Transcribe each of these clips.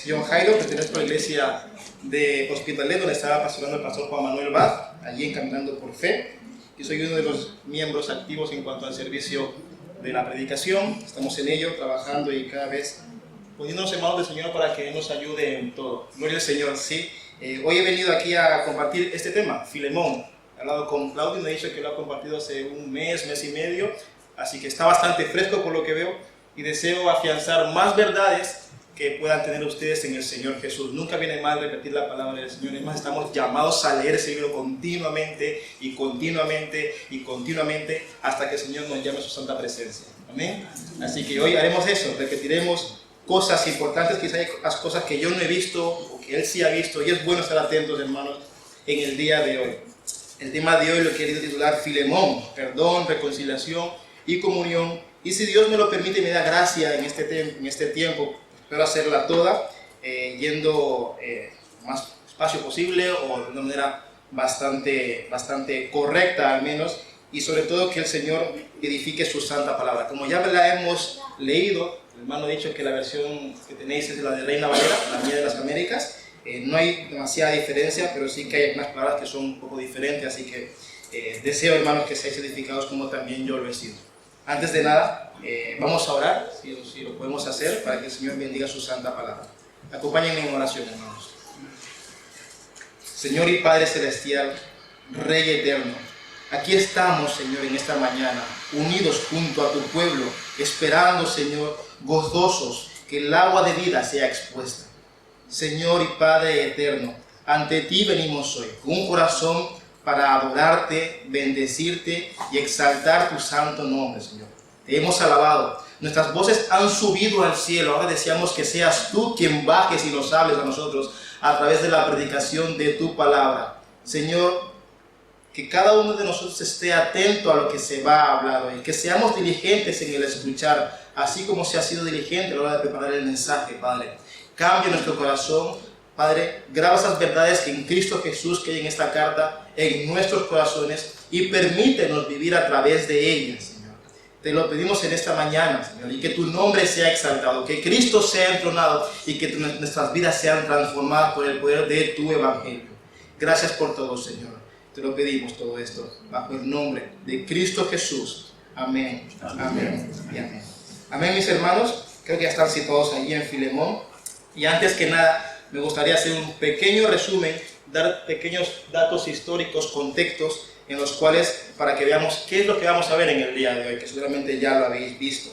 John Jairo, pertenezco a la iglesia de Hospitalet, donde estaba pastorando el pastor Juan Manuel Vaz, allí en Caminando por Fe. Y soy uno de los miembros activos en cuanto al servicio de la predicación. Estamos en ello, trabajando y cada vez poniéndonos en manos del Señor para que nos ayude en todo. Gloria al Señor, sí. Hoy he venido aquí a compartir este tema, Filemón. He hablado con Claudio y me ha dicho que lo ha compartido hace un mes y medio, así que está bastante fresco por lo que veo y deseo afianzar más verdades que puedan tener ustedes en el Señor Jesús. Nunca viene mal repetir la palabra del Señor. Es más, estamos llamados a leer ese libro continuamente y continuamente y continuamente hasta que el Señor nos llame a su santa presencia. Amén. Así que hoy haremos eso, repetiremos cosas importantes, quizás hay cosas que yo no he visto o que Él sí ha visto, y es bueno estar atentos, hermanos, en el día de hoy. El tema de hoy lo he querido titular Filemón, perdón, reconciliación y comunión. Y si Dios me lo permite y me da gracia en este tiempo, espero hacerla toda, yendo más espacio posible o de una manera bastante correcta al menos, y sobre todo que el Señor edifique su santa palabra. Como ya la hemos leído, el hermano ha dicho que la versión que tenéis es la de Reina Valera, la mía de las Américas. No hay demasiada diferencia, pero sí que hay unas palabras que son un poco diferentes, así que deseo, hermanos, que seáis edificados como también yo lo he sido. Antes de nada, vamos a orar, si lo podemos hacer, para que el Señor bendiga su santa palabra. Acompáñenme en oración, hermanos. Señor y Padre Celestial, Rey Eterno, aquí estamos, Señor, en esta mañana, unidos junto a tu pueblo, esperando, Señor, gozosos, que el agua de vida sea expuesta. Señor y Padre Eterno, ante ti venimos hoy, con un corazón para adorarte, bendecirte y exaltar tu santo nombre, Señor. Te hemos alabado, nuestras voces han subido al cielo, ahora deseamos que seas tú quien bajes y nos hables a nosotros a través de la predicación de tu palabra. Señor, que cada uno de nosotros esté atento a lo que se va a hablar hoy, que seamos diligentes en el escuchar, así como se ha sido diligente a la hora de preparar el mensaje, Padre. Cambia nuestro corazón, Padre, graba esas verdades que en Cristo Jesús que hay en esta carta, en nuestros corazones, y permítenos vivir a través de ellas, Señor. Te lo pedimos en esta mañana, Señor, y que tu nombre sea exaltado, que Cristo sea entronado y que nuestras vidas sean transformadas por el poder de tu Evangelio. Gracias por todo, Señor. Te lo pedimos todo esto, bajo el nombre de Cristo Jesús. Amén, amén y amén. Amén, mis hermanos. Creo que ya están situados allí en Filemón. Y antes que nada, me gustaría hacer un pequeño resumen, dar pequeños datos históricos, contextos, en los cuales, para que veamos qué es lo que vamos a ver en el día de hoy, que seguramente ya lo habéis visto.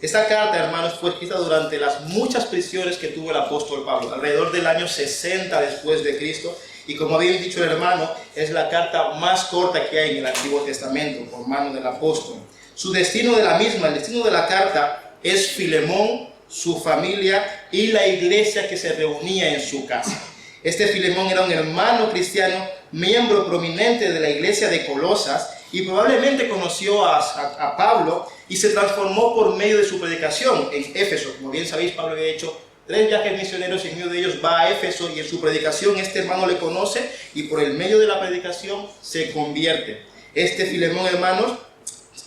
Esta carta, hermanos, fue escrita durante las muchas prisiones que tuvo el apóstol Pablo, alrededor del año 60 después de Cristo, y como habéis dicho el hermano, es la carta más corta que hay en el Antiguo Testamento, por mano del apóstol. Su destino de la misma, el destino de la carta, es Filemón, su familia y la iglesia que se reunía en su casa. Este Filemón era un hermano cristiano, miembro prominente de la iglesia de Colosas, y probablemente conoció a Pablo y se transformó por medio de su predicación en Éfeso. Como bien sabéis, Pablo había hecho 3 viajes misioneros y en uno de ellos va a Éfeso, y en su predicación este hermano le conoce y por el medio de la predicación se convierte. Este Filemón, hermanos,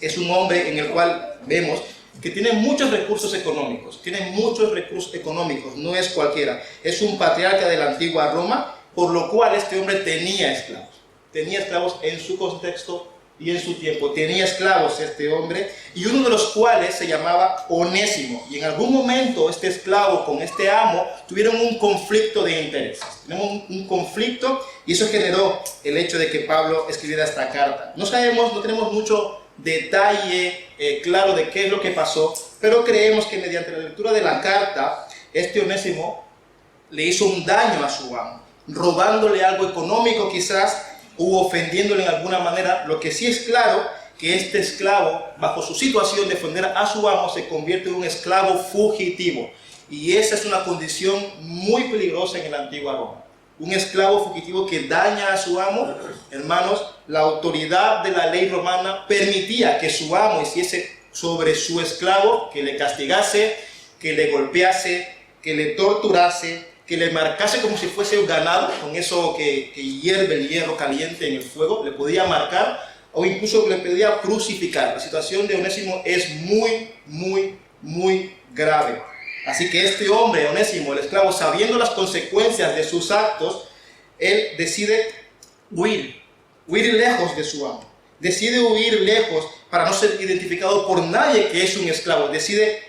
es un hombre en el cual vemos que tiene muchos recursos económicos, no es cualquiera, es un patriarca de la antigua Roma, por lo cual este hombre tenía esclavos en su contexto y en su tiempo, tenía esclavos este hombre, y uno de los cuales se llamaba Onésimo, y en algún momento este esclavo con este amo tuvieron un conflicto de intereses, tenemos un conflicto, y eso generó el hecho de que Pablo escribiera esta carta. No tenemos mucho detalle claro de qué es lo que pasó, pero creemos que mediante la lectura de la carta, este Onésimo le hizo un daño a su amo, robándole algo económico quizás, o ofendiéndole en alguna manera. Lo que sí es claro, que este esclavo, bajo su situación de ofender a su amo, se convierte en un esclavo fugitivo, y esa es una condición muy peligrosa en la antigua Roma. Un esclavo fugitivo que daña a su amo, hermanos, la autoridad de la ley romana permitía que su amo hiciese sobre su esclavo, que le castigase, que le golpease, que le torturase, que le marcase como si fuese un ganado, con eso que hierve el hierro caliente en el fuego, le podía marcar, o incluso le podía crucificar. La situación de Onésimo es muy grave. Así que este hombre, Onésimo, el esclavo, sabiendo las consecuencias de sus actos, él decide huir lejos de su amo. Decide huir lejos para no ser identificado por nadie que es un esclavo. Decide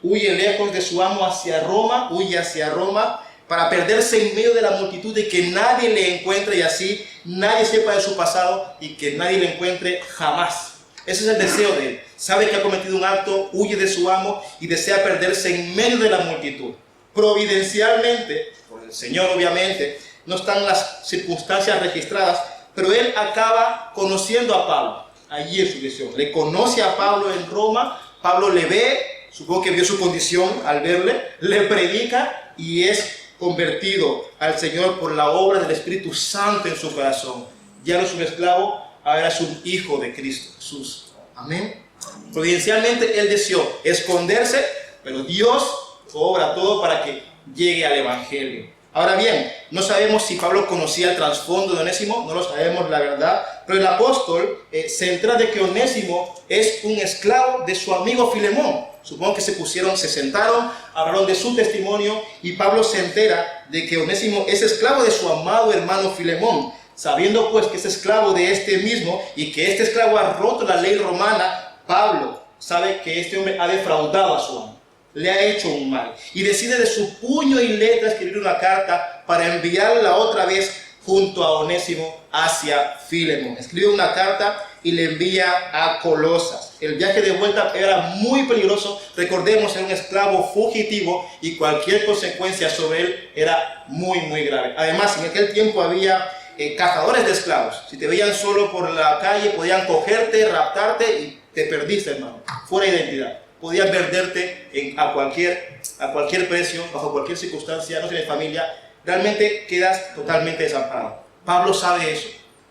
huye lejos de su amo hacia Roma, huye hacia Roma para perderse en medio de la multitud, de que nadie le encuentre y así nadie sepa de su pasado y que nadie le encuentre jamás. Ese es el deseo de él. Sabe que ha cometido un acto, huye de su amo y desea perderse en medio de la multitud. Providencialmente, por el Señor obviamente, no están las circunstancias registradas, pero él acaba conociendo a Pablo. Allí en su visión. Le conoce a Pablo en Roma, Pablo le ve, supongo que vio su condición al verle, le predica y es convertido al Señor por la obra del Espíritu Santo en su corazón. Ya no es un esclavo, ahora es un hijo de Cristo Jesús. Amén. Providencialmente él deseó esconderse, pero Dios obra todo para que llegue al Evangelio. Ahora bien, no sabemos si Pablo conocía el trasfondo de Onésimo, no lo sabemos la verdad, pero el apóstol se entera de que Onésimo es un esclavo de su amigo Filemón. Supongo que se sentaron, hablaron de su testimonio y Pablo se entera de que Onésimo es esclavo de su amado hermano Filemón. Sabiendo pues que es esclavo de este mismo y que este esclavo ha roto la ley romana, Pablo sabe que este hombre ha defraudado a su amo, le ha hecho un mal y decide de su puño y letra escribir una carta para enviarla otra vez junto a Onésimo hacia Filemón. Escribe una carta y le envía a Colosas. El viaje de vuelta era muy peligroso. Recordemos, era un esclavo fugitivo y cualquier consecuencia sobre él era muy grave. Además, en aquel tiempo había cazadores de esclavos. Si te veían solo por la calle, podían cogerte, raptarte y te perdiste, hermano. Fuera de identidad. Podían perderte a cualquier precio, bajo cualquier circunstancia, no tienes familia. Realmente quedas totalmente desamparado. Pablo sabe eso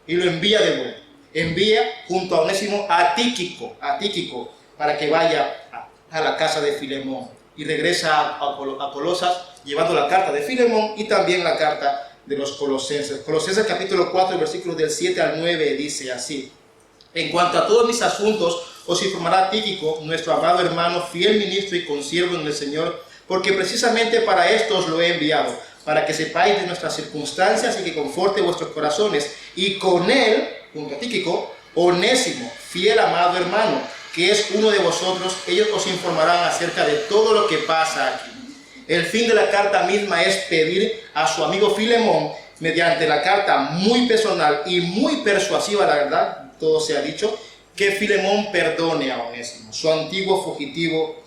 y lo envía de vuelta. Envía junto a Onésimo a Tíquico para que vaya a la casa de Filemón. Y regresa a Colosas llevando la carta de Filemón y también la carta de los Colosenses. Colosenses capítulo 4, versículos del 7 al 9 dice así: en cuanto a todos mis asuntos, os informará Tíquico, nuestro amado hermano, fiel ministro y consiervo en el Señor, porque precisamente para esto os lo he enviado, para que sepáis de nuestras circunstancias y que conforte vuestros corazones. Y con él, junto a Tíquico, Onésimo, fiel amado hermano, que es uno de vosotros, ellos os informarán acerca de todo lo que pasa aquí. El fin de la carta misma es pedir a su amigo Filemón, mediante la carta muy personal y muy persuasiva, la verdad, todo se ha dicho, que Filemón perdone a Onésimo, su antiguo fugitivo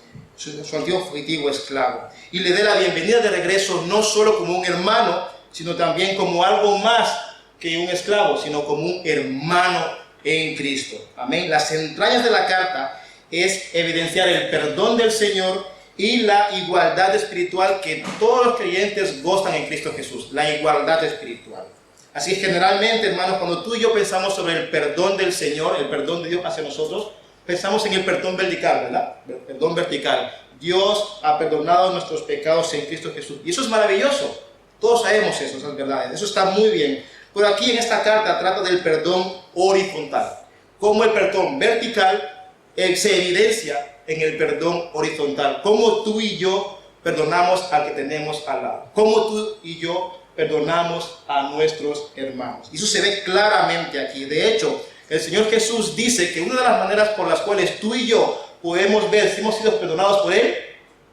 esclavo, y le dé la bienvenida de regreso, no solo como un hermano, sino también como algo más que un esclavo, sino como un hermano en Cristo. Amén. Las entrañas de la carta es evidenciar el perdón del Señor y la igualdad espiritual que todos los creyentes gozan en Cristo Jesús, la igualdad espiritual. Así que generalmente, hermanos, cuando tú y yo pensamos sobre el perdón del Señor, el perdón de Dios hacia nosotros, pensamos en el perdón vertical, ¿verdad? El perdón vertical. Dios ha perdonado nuestros pecados en Cristo Jesús. Y eso es maravilloso. Todos sabemos eso, esas verdades. Eso está muy bien. Pero aquí en esta carta trata del perdón horizontal. Cómo el perdón vertical se evidencia en el perdón horizontal. Cómo tú y yo perdonamos al que tenemos al lado. Cómo tú y yo perdonamos a nuestros hermanos. Y eso se ve claramente aquí. De hecho, el Señor Jesús dice que una de las maneras por las cuales tú y yo podemos ver si hemos sido perdonados por Él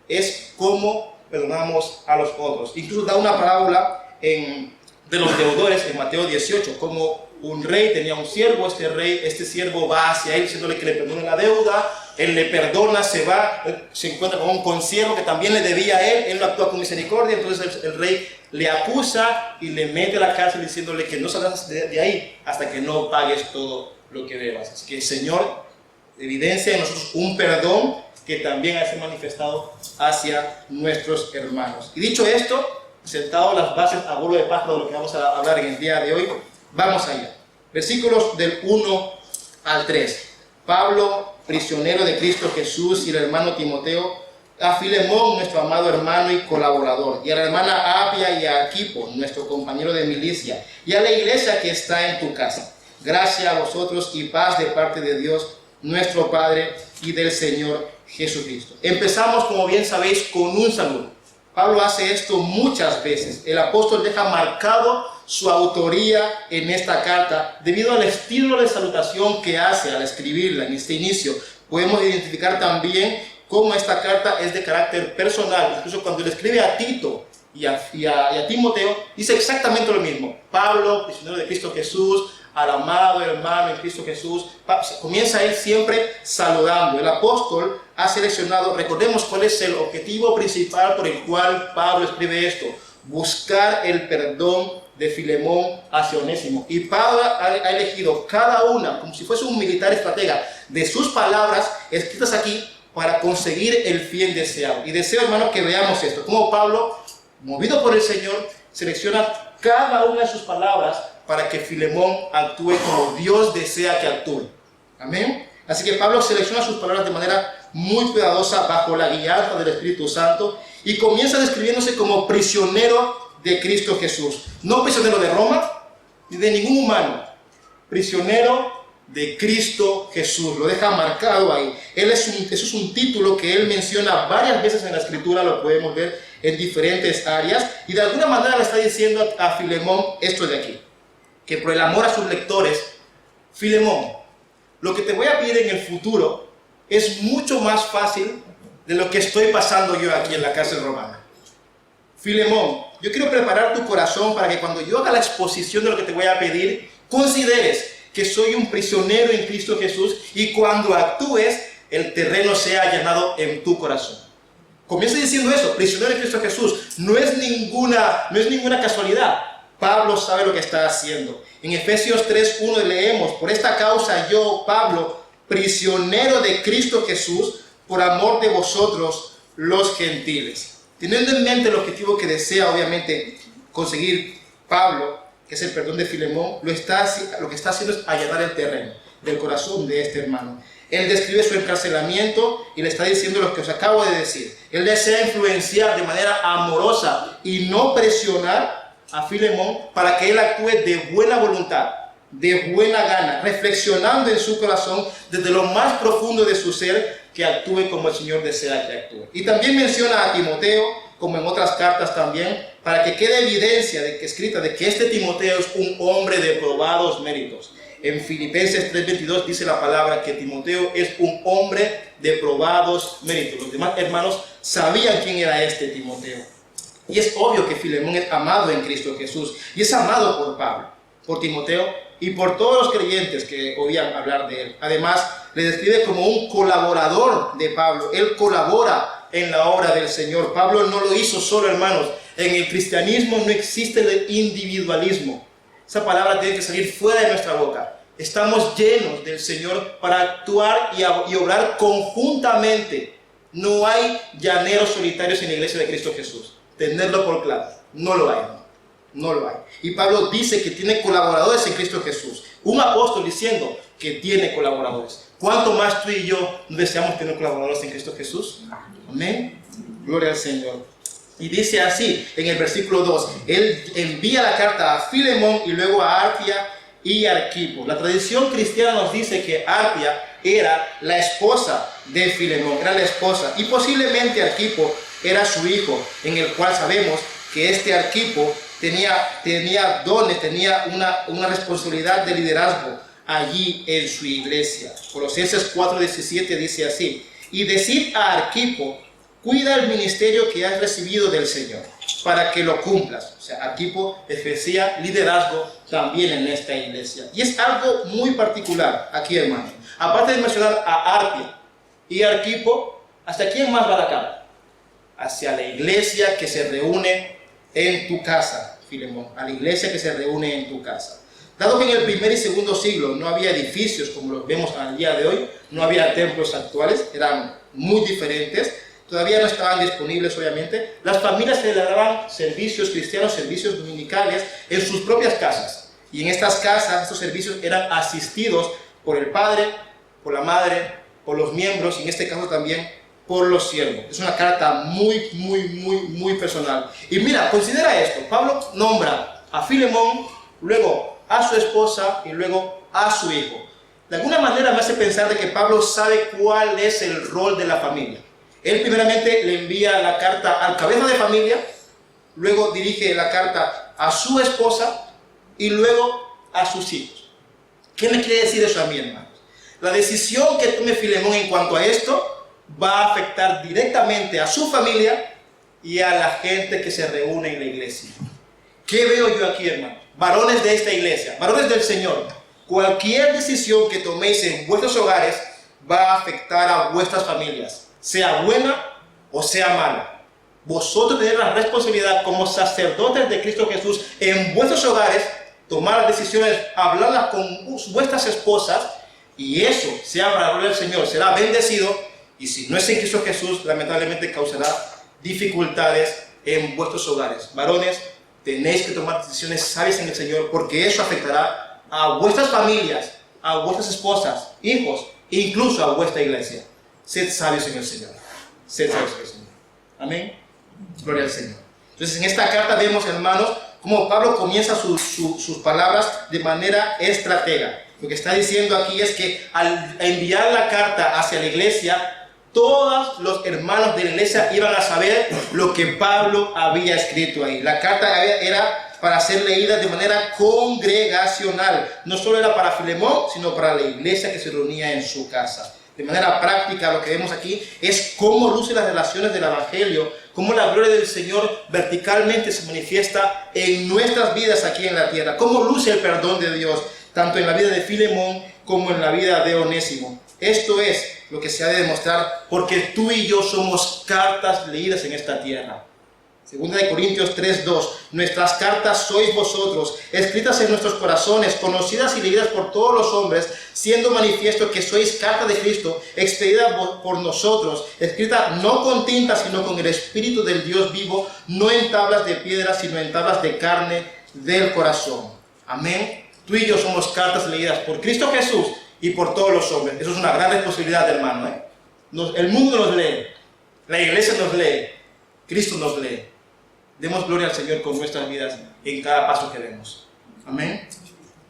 es cómo perdonamos a los otros. Incluso da una parábola de los deudores en Mateo 18, como un rey tenía un siervo, este siervo va hacia él diciéndole que le perdone la deuda, él le perdona, se va, se encuentra con un consiervo que también le debía a él no actúa con misericordia, entonces el rey le acusa y le mete a la cárcel diciéndole que no salgas de ahí hasta que no pagues todo lo que debas. Así que el Señor evidencia en nosotros un perdón que también ha sido manifestado hacia nuestros hermanos. Y dicho esto, sentado las bases a vuelo de pájaro de lo que vamos a hablar en el día de hoy, vamos allá. Versículos del 1 al 3. Pablo, prisionero de Cristo Jesús, y el hermano Timoteo, a Filemón, nuestro amado hermano y colaborador, y a la hermana Apia y a Arquipo, nuestro compañero de milicia, y a la iglesia que está en tu casa. Gracia a vosotros y paz de parte de Dios, nuestro Padre, y del Señor Jesucristo. Empezamos, como bien sabéis, con un saludo. Pablo hace esto muchas veces. El apóstol deja marcado su autoría en esta carta debido al estilo de salutación que hace al escribirla en este inicio. Podemos identificar también cómo esta carta es de carácter personal. Incluso cuando le escribe a Tito y a Timoteo, dice exactamente lo mismo. Pablo, prisionero de Cristo Jesús, al amado hermano en Cristo Jesús. Comienza él siempre saludando. El apóstol ha seleccionado, recordemos cuál es el objetivo principal por el cual Pablo escribe esto: buscar el perdón de Filemón hacia Onésimo. Y Pablo ha elegido cada una, como si fuese un militar estratega, de sus palabras escritas aquí para conseguir el fin deseado. Y deseo, hermanos, que veamos esto, como Pablo, movido por el Señor, selecciona cada una de sus palabras para que Filemón actúe como Dios desea que actúe. Amén. Así que Pablo selecciona sus palabras de manera muy cuidadosa bajo la guianza del Espíritu Santo y comienza describiéndose como prisionero de Cristo Jesús. No prisionero de Roma ni de ningún humano. Prisionero de Cristo Jesús. Lo deja marcado ahí. Eso es un título que él menciona varias veces en la Escritura. Lo podemos ver en diferentes áreas. Y de alguna manera le está diciendo a Filemón esto de aquí: que por el amor a sus lectores, Filemón, lo que te voy a pedir en el futuro es mucho más fácil de lo que estoy pasando yo aquí en la cárcel romana. Filemón, yo quiero preparar tu corazón para que cuando yo haga la exposición de lo que te voy a pedir, consideres que soy un prisionero en Cristo Jesús y cuando actúes, el terreno sea allanado en tu corazón. Comienza diciendo eso: prisionero en Cristo Jesús. No es ninguna casualidad. Pablo sabe lo que está haciendo. En Efesios 3:1 leemos: por esta causa yo, Pablo, prisionero de Cristo Jesús, por amor de vosotros los gentiles. Teniendo en mente el objetivo que desea obviamente conseguir Pablo, que es el perdón de Filemón, lo que está haciendo es allanar el terreno del corazón de este hermano. Él describe su encarcelamiento y le está diciendo lo que os acabo de decir. Él desea influenciar de manera amorosa y no presionar a Filemón para que él actúe de buena voluntad, de buena gana, reflexionando en su corazón desde lo más profundo de su ser, que actúe como el Señor desea que actúe. Y también menciona a Timoteo, como en otras cartas también, para que quede evidencia escrita de que este Timoteo es un hombre de probados méritos. En Filipenses 3:22 dice la palabra que Timoteo es un hombre de probados méritos. Los demás hermanos sabían quién era este Timoteo. Y es obvio que Filemón es amado en Cristo Jesús y es amado por Pablo, por Timoteo y por todos los creyentes que oían hablar de él. Además, le describe como un colaborador de Pablo. Él colabora en la obra del Señor. Pablo no lo hizo solo, hermanos. En el cristianismo no existe el individualismo. Esa palabra tiene que salir fuera de nuestra boca. Estamos llenos del Señor para actuar y obrar conjuntamente. No hay llaneros solitarios en la iglesia de Cristo Jesús. Tenerlo por claro. No lo hay, hermano. No lo hay. Y Pablo dice que tiene colaboradores en Cristo Jesús. Un apóstol diciendo que tiene colaboradores. ¿Cuánto más tú y yo deseamos tener colaboradores en Cristo Jesús? Amén. Gloria al Señor. Y dice así en el versículo 2: él envía la carta a Filemón y luego a Arpia y Arquipo. La tradición cristiana nos dice que Arpia era la esposa de Filemón, era la esposa, y posiblemente Arquipo era su hijo, en el cual sabemos que este Arquipo tenía dones, tenía una responsabilidad de liderazgo allí en su iglesia. Colosenses 4:17 dice así: y decid a Arquipo, cuida el ministerio que has recibido del Señor, para que lo cumplas. O sea, Arquipo ejercía liderazgo también en esta iglesia. Y es algo muy particular aquí, hermano. Aparte de mencionar a Arpia y Arquipo, ¿hasta quién más va la carta? Hacia la iglesia que se reúne en tu casa, Filemón, a la iglesia que se reúne en tu casa. Dado que en el primer y segundo siglo no había edificios como los vemos al día de hoy, no había templos actuales, eran muy diferentes, todavía no estaban disponibles obviamente, las familias celebraban servicios cristianos, servicios dominicales en sus propias casas. Y en estas casas, estos servicios eran asistidos por el padre, por la madre, por los miembros y en este caso también por los siervos. Es una carta muy personal. Y mira, considera esto: Pablo nombra a Filemón, luego a su esposa y luego a su hijo. de alguna manera me hace pensar de que Pablo sabe cuál es el rol de la familia. Él primeramente le envía la carta al cabeza de familia, luego dirige la carta a su esposa y luego a sus hijos. ¿Qué me quiere decir eso a mí, hermanos? La decisión que tome Filemón en cuanto a esto va a afectar directamente a su familia y a la gente que se reúne en la iglesia. ¿Qué veo yo aquí, hermanos? Varones de esta iglesia, varones del Señor, cualquier decisión que toméis en vuestros hogares va a afectar a vuestras familias, sea buena o sea mala. Vosotros tenéis la responsabilidad como sacerdotes de Cristo Jesús en vuestros hogares, tomar las decisiones, hablarlas con vuestras esposas, y eso, sea para la gloria del Señor, será bendecido, y si no es en Cristo Jesús, lamentablemente causará dificultades en vuestros hogares. Varones, tenéis que tomar decisiones sabias en el Señor, porque eso afectará a vuestras familias, a vuestras esposas, hijos, e incluso a vuestra iglesia. Sed sabios en el Señor. Sed sabios en el Señor. Amén. Gloria al Señor. Entonces, en esta carta vemos, hermanos, cómo Pablo comienza sus palabras de manera estratega. Lo que está diciendo aquí es que al enviar la carta hacia la iglesia, todos los hermanos de la iglesia iban a saber lo que Pablo había escrito ahí. La carta era para ser leída de manera congregacional. No solo era para Filemón, sino para la iglesia que se reunía en su casa. De manera práctica, lo que vemos aquí es cómo lucen las relaciones del Evangelio, cómo la gloria del Señor verticalmente se manifiesta en nuestras vidas aquí en la tierra, cómo luce el perdón de Dios, tanto en la vida de Filemón como en la vida de Onésimo. Esto es lo que se ha de demostrar, porque tú y yo somos cartas leídas en esta tierra. Segunda de Corintios 3:2, nuestras cartas sois vosotros, escritas en nuestros corazones, conocidas y leídas por todos los hombres, siendo manifiesto que sois carta de Cristo, expedida por nosotros, escrita no con tinta, sino con el Espíritu del Dios vivo, no en tablas de piedra, sino en tablas de carne del corazón. Amén. Tú y yo somos cartas leídas por Cristo Jesús y por todos los hombres. Eso es una gran responsabilidad, hermano. El mundo nos lee, la iglesia nos lee, Cristo nos lee. Demos gloria al Señor con nuestras vidas en cada paso que demos. Amén.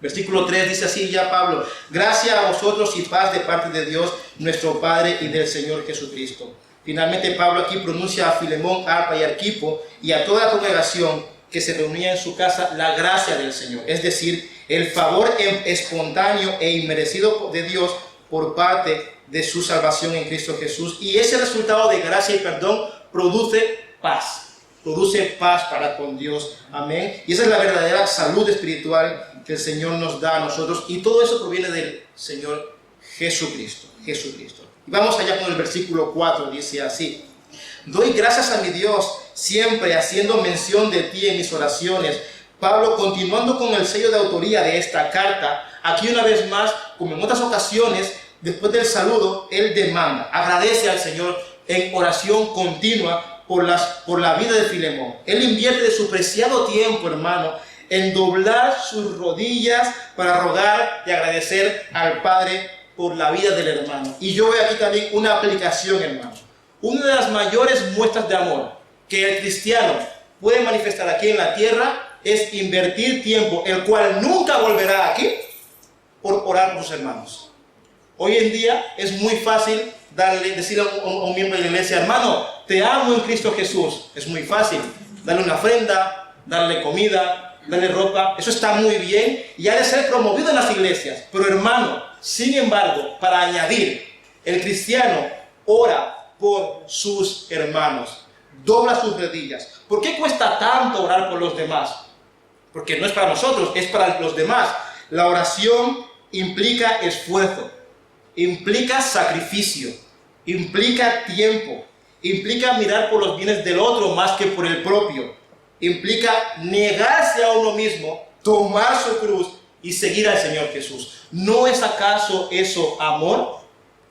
Versículo 3 dice así ya Pablo: gracia a vosotros y paz de parte de Dios nuestro Padre y del Señor Jesucristo. Finalmente Pablo aquí pronuncia a Filemón, Arpa y Arquipo y a toda la congregación que se reunía en su casa la gracia del Señor, es decir, el favor espontáneo e inmerecido de Dios por parte de su salvación en Cristo Jesús. Y ese resultado de gracia y perdón produce paz. Produce paz para con Dios. Amén. Y esa es la verdadera salud espiritual que el Señor nos da a nosotros. Y todo eso proviene del Señor Jesucristo. Jesucristo. Y vamos allá con el versículo 4. Dice así: doy gracias a mi Dios siempre haciendo mención de ti en mis oraciones. Pablo, continuando con el sello de autoría de esta carta, aquí una vez más, como en otras ocasiones, después del saludo, él demanda, agradece al Señor en oración continua por la vida de Filemón. Él invierte de su preciado tiempo, hermano, en doblar sus rodillas para rogar y agradecer al Padre por la vida del hermano. Y yo veo aquí también una aplicación, hermano. Una de las mayores muestras de amor que el cristiano puede manifestar aquí en la tierra es invertir tiempo, el cual nunca volverá aquí, por orar por sus hermanos. Hoy en día es muy fácil decirle a un miembro de la iglesia: hermano, te amo en Cristo Jesús. Es muy fácil darle una ofrenda, darle comida, darle ropa. Eso está muy bien y ha de ser promovido en las iglesias. Pero hermano, sin embargo, para añadir, el cristiano ora por sus hermanos, dobla sus rodillas. ¿Por qué cuesta tanto orar por los demás? Porque no es para nosotros, es para los demás. La oración implica esfuerzo, implica sacrificio, implica tiempo, implica mirar por los bienes del otro más que por el propio, implica negarse a uno mismo, tomar su cruz y seguir al Señor Jesús. ¿No es acaso eso amor?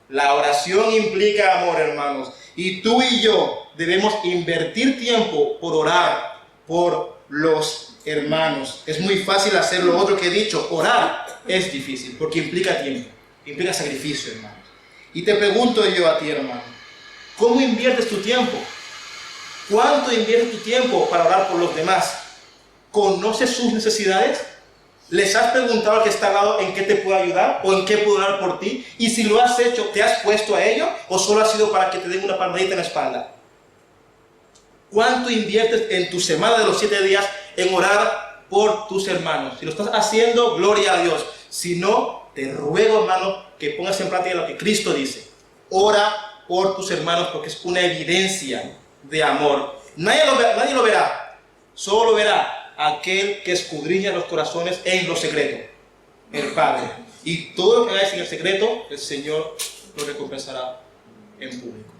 La oración implica amor, hermanos, y tú y yo debemos invertir tiempo por orar por los hermanos. Es muy fácil hacer lo otro que he dicho. Orar es difícil porque implica tiempo, implica sacrificio, hermanos. Y te pregunto yo a ti, hermano, ¿cómo inviertes tu tiempo? ¿Cuánto inviertes tu tiempo para orar por los demás? ¿Conoces sus necesidades? ¿Les has preguntado al que está al lado en qué te puedo ayudar o en qué puedo orar por ti? Y si lo has hecho, ¿te has puesto a ello o solo ha sido para que te den una palmadita en la espalda? ¿Cuánto inviertes en tu semana de los 7 días en orar por tus hermanos? Si lo estás haciendo, gloria a Dios. Si no, te ruego, hermano, que pongas en práctica lo que Cristo dice. Ora por tus hermanos porque es una evidencia de amor. Nadie lo verá, solo lo verá aquel que escudriña los corazones en lo secreto, el Padre. Y todo lo que hagáis en el secreto, el Señor lo recompensará en público.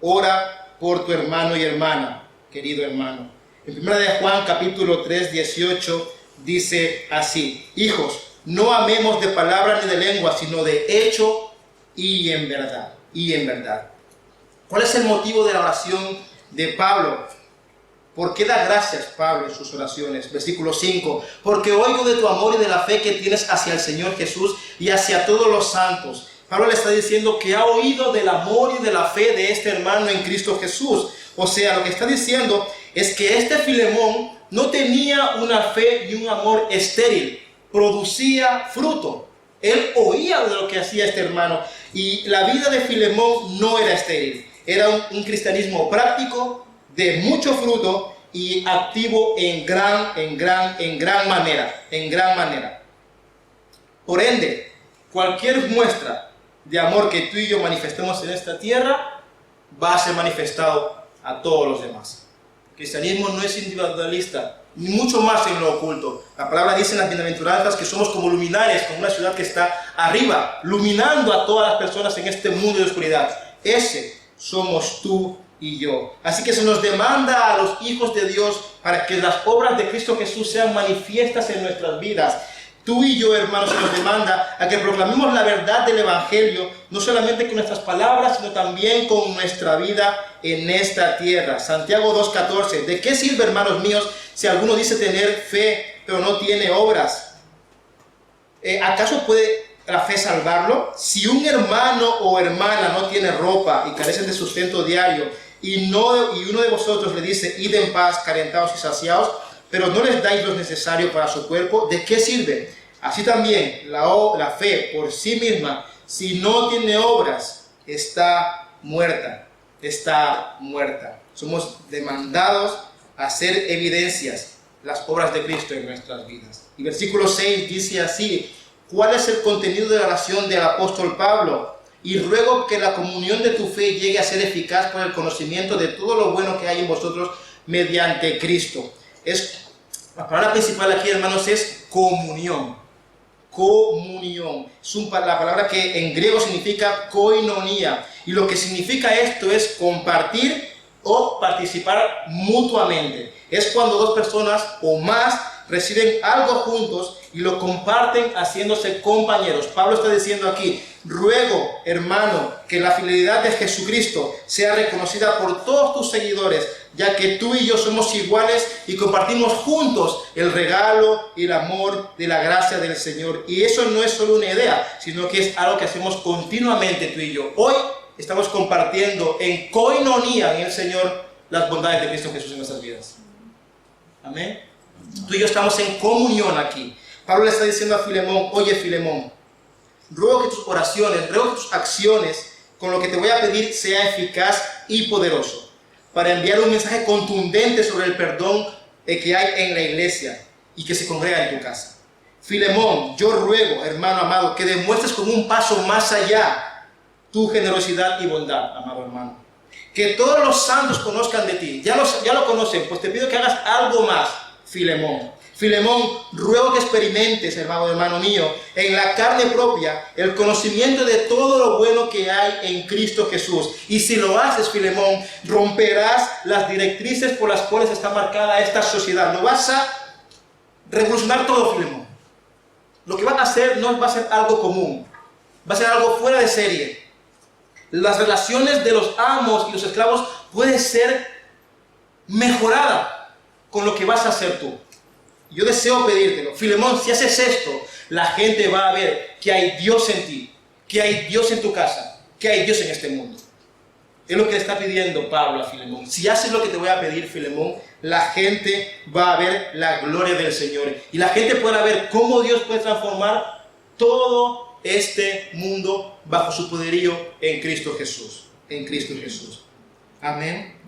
Ora por tu hermano y hermana, querido hermano. En 1 de Juan, capítulo 3, 18, dice así: hijos, no amemos de palabra ni de lengua, sino de hecho y en verdad. Y en verdad. ¿Cuál es el motivo de la oración de Pablo? ¿Por qué da gracias Pablo en sus oraciones? Versículo 5. Porque oigo de tu amor y de la fe que tienes hacia el Señor Jesús y hacia todos los santos. Pablo le está diciendo que ha oído del amor y de la fe de este hermano en Cristo Jesús. O sea, lo que está diciendo es que este Filemón no tenía una fe y un amor estéril. Producía fruto. Él oía de lo que hacía este hermano. Y la vida de Filemón no era estéril. Era un cristianismo práctico, de mucho fruto y activo en gran manera. Por ende, cualquier muestra de amor que tú y yo manifestemos en esta tierra va a ser manifestado a todos los demás. El cristianismo no es individualista, ni mucho más en lo oculto. La palabra dice en las bienaventuranzas que somos como luminares, como una ciudad que está arriba, iluminando a todas las personas en este mundo de oscuridad. Ese somos tú y yo. Así que se nos demanda a los hijos de Dios para que las obras de Cristo Jesús sean manifiestas en nuestras vidas. Tú y yo, hermanos, se nos demanda a que proclamemos la verdad del Evangelio, no solamente con nuestras palabras, sino también con nuestra vida en esta tierra. Santiago 2:14. ¿De qué sirve, hermanos míos, si alguno dice tener fe, pero no tiene obras? ¿Acaso puede la fe salvarlo? Si un hermano o hermana no tiene ropa y carecen de sustento diario, y uno de vosotros le dice, id en paz, calentados y saciados, pero no les dais lo necesario para su cuerpo, ¿de qué sirve? Así también la fe por sí misma, si no tiene obras, está muerta. Somos demandados a hacer evidencias las obras de Cristo en nuestras vidas. Y versículo 6 dice así: ¿cuál es el contenido de la oración del apóstol Pablo? Y ruego que la comunión de tu fe llegue a ser eficaz por el conocimiento de todo lo bueno que hay en vosotros mediante Cristo. La palabra principal aquí, hermanos, es comunión. Comunión. La palabra que en griego significa koinonia. Y lo que significa esto es compartir o participar mutuamente. Es cuando dos personas o más reciben algo juntos y lo comparten haciéndose compañeros. Pablo está diciendo aquí: ruego, hermano, que la fidelidad de Jesucristo sea reconocida por todos tus seguidores, ya que tú y yo somos iguales y compartimos juntos el regalo y el amor de la gracia del Señor. Y eso no es solo una idea, sino que es algo que hacemos continuamente tú y yo. Hoy estamos compartiendo en koinonía en el Señor las bondades de Cristo Jesús en nuestras vidas. Amén. Tú y yo estamos en comunión aquí. Pablo le está diciendo a Filemón: oye, Filemón, ruego que tus oraciones, ruego que tus acciones con lo que te voy a pedir sea eficaz y poderoso para enviar un mensaje contundente sobre el perdón que hay en la iglesia y que se congrega en tu casa. Filemón, yo ruego, hermano amado, que demuestres con un paso más allá tu generosidad y bondad, amado hermano. Que todos los santos conozcan de ti. Ya lo conocen, pues te pido que hagas algo más, Filemón. Filemón, ruego que experimentes, hermano mío, en la carne propia el conocimiento de todo lo bueno que hay en Cristo Jesús. Y si lo haces, Filemón, romperás las directrices por las cuales está marcada esta sociedad. Lo vas a revolucionar todo, Filemón. Lo que vas a hacer no va a ser algo común, va a ser algo fuera de serie. Las relaciones de los amos y los esclavos pueden ser mejoradas con lo que vas a hacer tú. Yo deseo pedírtelo. Filemón, si haces esto, la gente va a ver que hay Dios en ti, que hay Dios en tu casa, que hay Dios en este mundo. Es lo que le está pidiendo Pablo a Filemón. Si haces lo que te voy a pedir, Filemón, la gente va a ver la gloria del Señor. Y la gente podrá ver cómo Dios puede transformar todo este mundo bajo su poderío en Cristo Jesús. En Cristo Jesús. Amén.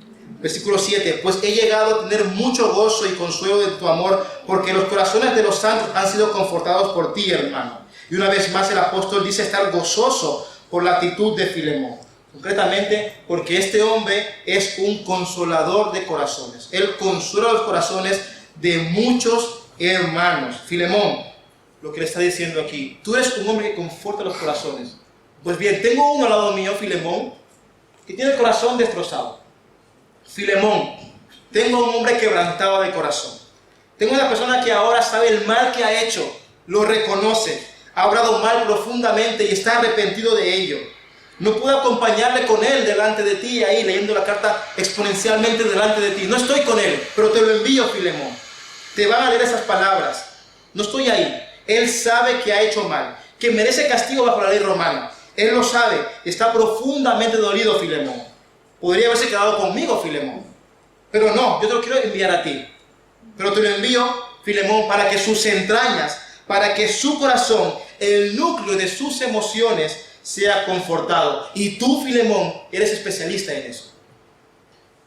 Versículo 7. Pues he llegado a tener mucho gozo y consuelo de tu amor, porque los corazones de los santos han sido confortados por ti, hermano. Y una vez más el apóstol dice estar gozoso por la actitud de Filemón. Concretamente porque este hombre es un consolador de corazones. Él consuela los corazones de muchos hermanos. Filemón, lo que le está diciendo aquí, tú eres un hombre que conforta los corazones. Pues bien, tengo uno al lado mío, Filemón, que tiene el corazón destrozado. Filemón, tengo un hombre quebrantado de corazón. Tengo una persona que ahora sabe el mal que ha hecho, lo reconoce, ha obrado mal profundamente y está arrepentido de ello. No puedo acompañarle con él delante de ti, ahí leyendo la carta exponencialmente delante de ti. No estoy con él, pero te lo envío, Filemón. Te van a leer esas palabras. No estoy ahí. Él sabe que ha hecho mal, que merece castigo bajo la ley romana. Él lo sabe, está profundamente dolido, Filemón. Podría haberse quedado conmigo, Filemón. Pero no, yo te lo quiero enviar a ti. Pero te lo envío, Filemón, para que sus entrañas, para que su corazón, el núcleo de sus emociones, sea confortado. Y tú, Filemón, eres especialista en eso.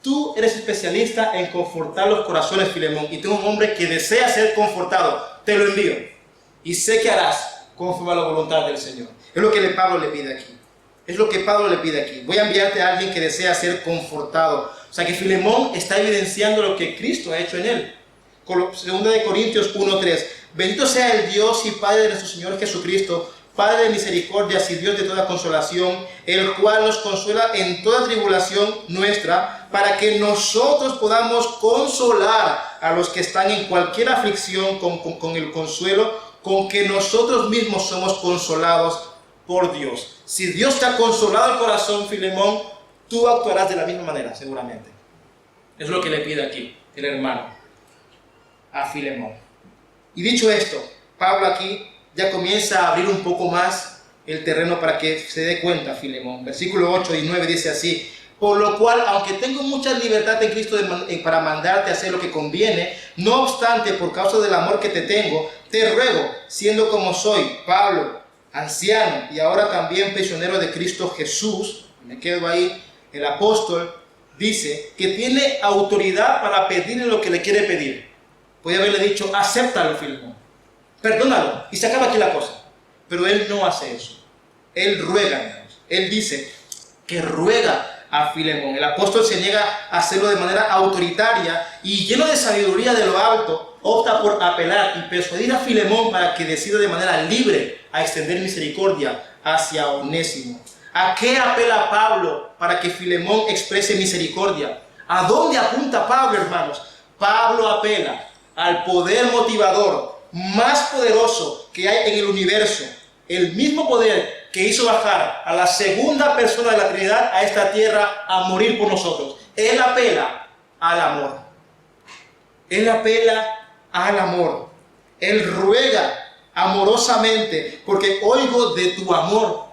Tú eres especialista en confortar los corazones, Filemón. Y tengo un hombre que desea ser confortado. Te lo envío. Y sé que harás conforme a la voluntad del Señor. Es lo que Pablo le pide aquí. Es lo que Pablo le pide aquí. Voy a enviarte a alguien que desea ser confortado. O sea que Filemón está evidenciando lo que Cristo ha hecho en él. 2 de Corintios 1:3. Bendito sea el Dios y Padre de nuestro Señor Jesucristo, Padre de misericordias y Dios de toda consolación, el cual nos consuela en toda tribulación nuestra, para que nosotros podamos consolar a los que están en cualquier aflicción con el consuelo con que nosotros mismos somos consolados por Dios. Si Dios te ha consolado el corazón, Filemón, tú actuarás de la misma manera, seguramente. Es lo que le pide aquí el hermano a Filemón. Y dicho esto, Pablo aquí ya comienza a abrir un poco más el terreno para que se dé cuenta, Filemón. Versículo 8 y 9 dice así: por lo cual, aunque tengo mucha libertad en Cristo para mandarte a hacer lo que conviene, no obstante, por causa del amor que te tengo, te ruego, siendo como soy, Pablo, anciano y ahora también prisionero de Cristo Jesús, me quedo ahí, el apóstol dice que tiene autoridad para pedirle lo que le quiere pedir. Podría haberle dicho, acéptalo, Filemón, perdónalo, y se acaba aquí la cosa. Pero él no hace eso. Él ruega, hermanos. Él dice que ruega a Filemón. El apóstol se niega a hacerlo de manera autoritaria y lleno de sabiduría de lo alto, opta por apelar y persuadir a Filemón para que decida de manera libre a extender misericordia hacia Onésimo. ¿A qué apela Pablo para que Filemón exprese misericordia? ¿A dónde apunta Pablo, hermanos? Pablo apela al poder motivador más poderoso que hay en el universo, el mismo poder que hizo bajar a la segunda persona de la Trinidad a esta tierra a morir por nosotros. Él apela al amor. Él apela al amor. Él ruega amorosamente, porque oigo de tu amor.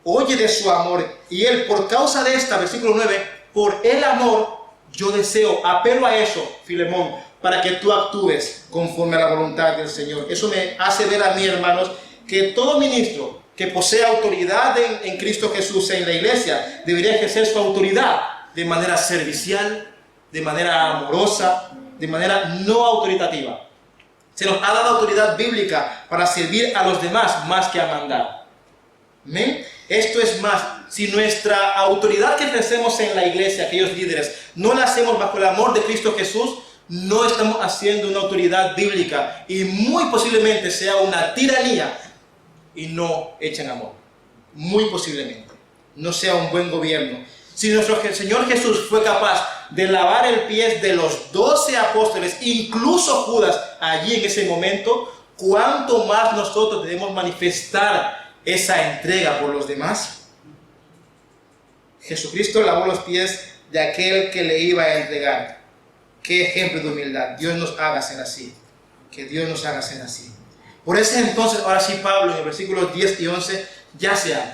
Oye de su amor. Y él, por causa de esta, versículo 9, por el amor, yo deseo, apelo a eso, Filemón, para que tú actúes conforme a la voluntad del Señor. Eso me hace ver a mí, hermanos, que todo ministro que posee autoridad en Cristo Jesús en la iglesia debería ejercer su autoridad de manera servicial, de manera amorosa, de manera no autoritativa. Se nos ha dado autoridad bíblica para servir a los demás más que a mandar. ¿Amén? Esto es más, si nuestra autoridad que ejercemos en la iglesia, aquellos líderes, no la hacemos bajo el amor de Cristo Jesús, no estamos haciendo una autoridad bíblica y muy posiblemente sea una tiranía y no hecha en amor. Muy posiblemente no sea un buen gobierno. Si nuestro Señor Jesús fue capaz de lavar el pie de los 12 apóstoles, incluso Judas, allí en ese momento, ¿cuánto más nosotros debemos manifestar esa entrega por los demás? Jesucristo lavó los pies de aquel que le iba a entregar. Qué ejemplo de humildad. Dios nos haga ser así. Que Dios nos haga ser así. Por ese entonces, ahora sí, Pablo en el versículo 10 y 11 ya se abre.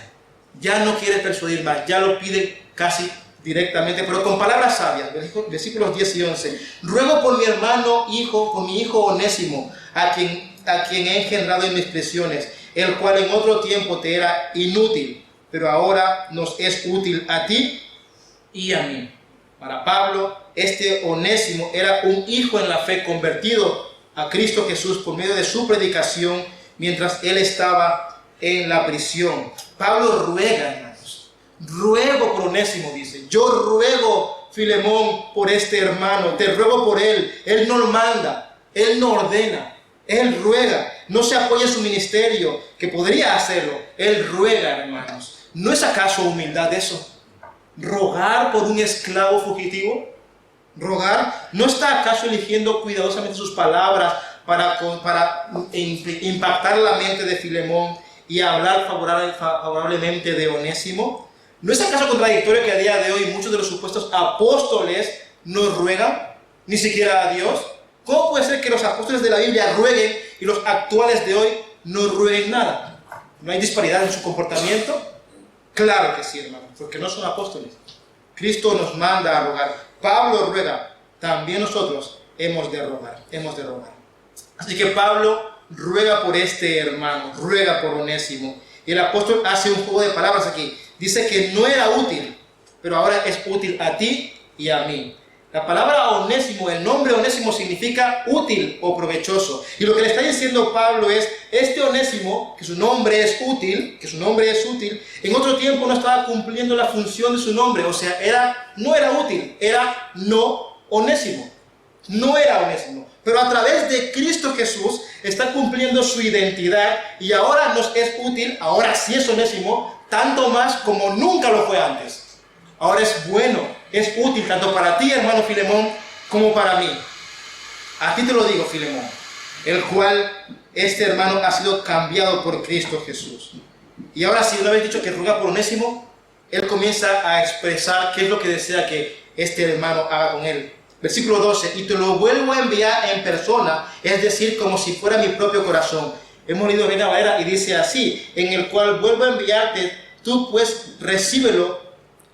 Ya no quiere persuadir más. Ya lo pide casi directamente, pero con palabras sabias, versículos 10 y 11. Ruego por mi hermano hijo, por mi hijo Onésimo, a quien he engendrado en mis prisiones, el cual en otro tiempo te era inútil, pero ahora nos es útil a ti y a mí. Para Pablo, este Onésimo era un hijo en la fe convertido a Cristo Jesús por medio de su predicación mientras él estaba en la prisión. Pablo ruega, hermanos, ruego por Onésimo, dice, yo ruego, Filemón, por este hermano, te ruego por él. Él no lo manda, él no ordena, él ruega, no se apoya en su ministerio, que podría hacerlo, él ruega, hermanos. ¿No es acaso humildad eso? ¿Rogar por un esclavo fugitivo? ¿Rogar? ¿No está acaso eligiendo cuidadosamente sus palabras para impactar la mente de Filemón y hablar favorablemente de Onésimo? ¿No es acaso contradictorio que a día de hoy muchos de los supuestos apóstoles no ruegan, ni siquiera a Dios? ¿Cómo puede ser que los apóstoles de la Biblia rueguen y los actuales de hoy no rueguen nada? ¿No hay disparidad en su comportamiento? Claro que sí, hermano, porque no son apóstoles. Cristo nos manda a rogar. Pablo ruega, también nosotros hemos de rogar. Así que Pablo ruega por este hermano, ruega por Onésimo. Y el apóstol hace un juego de palabras aquí. Dice que no era útil, pero ahora es útil a ti y a mí. La palabra Onésimo, el nombre Onésimo significa útil o provechoso. Y lo que le está diciendo Pablo es, este Onésimo, que su nombre es útil, en otro tiempo no estaba cumpliendo la función de su nombre. O sea, no era útil, era no Onésimo. No era Onésimo. Pero a través de Cristo Jesús está cumpliendo su identidad y ahora nos es útil, ahora sí es Onésimo, tanto más como nunca lo fue antes. Ahora es bueno, es útil tanto para ti, hermano Filemón, como para mí. A ti te lo digo, Filemón, el cual este hermano ha sido cambiado por Cristo Jesús. Y ahora, si una vez dicho que ruega por Onésimo, él comienza a expresar qué es lo que desea que este hermano haga con él. Versículo 12, y te lo vuelvo a enviar en persona, es decir, como si fuera mi propio corazón. Hemos leído Reina Valera y dice así, en el cual vuelvo a enviarte, tú pues recíbelo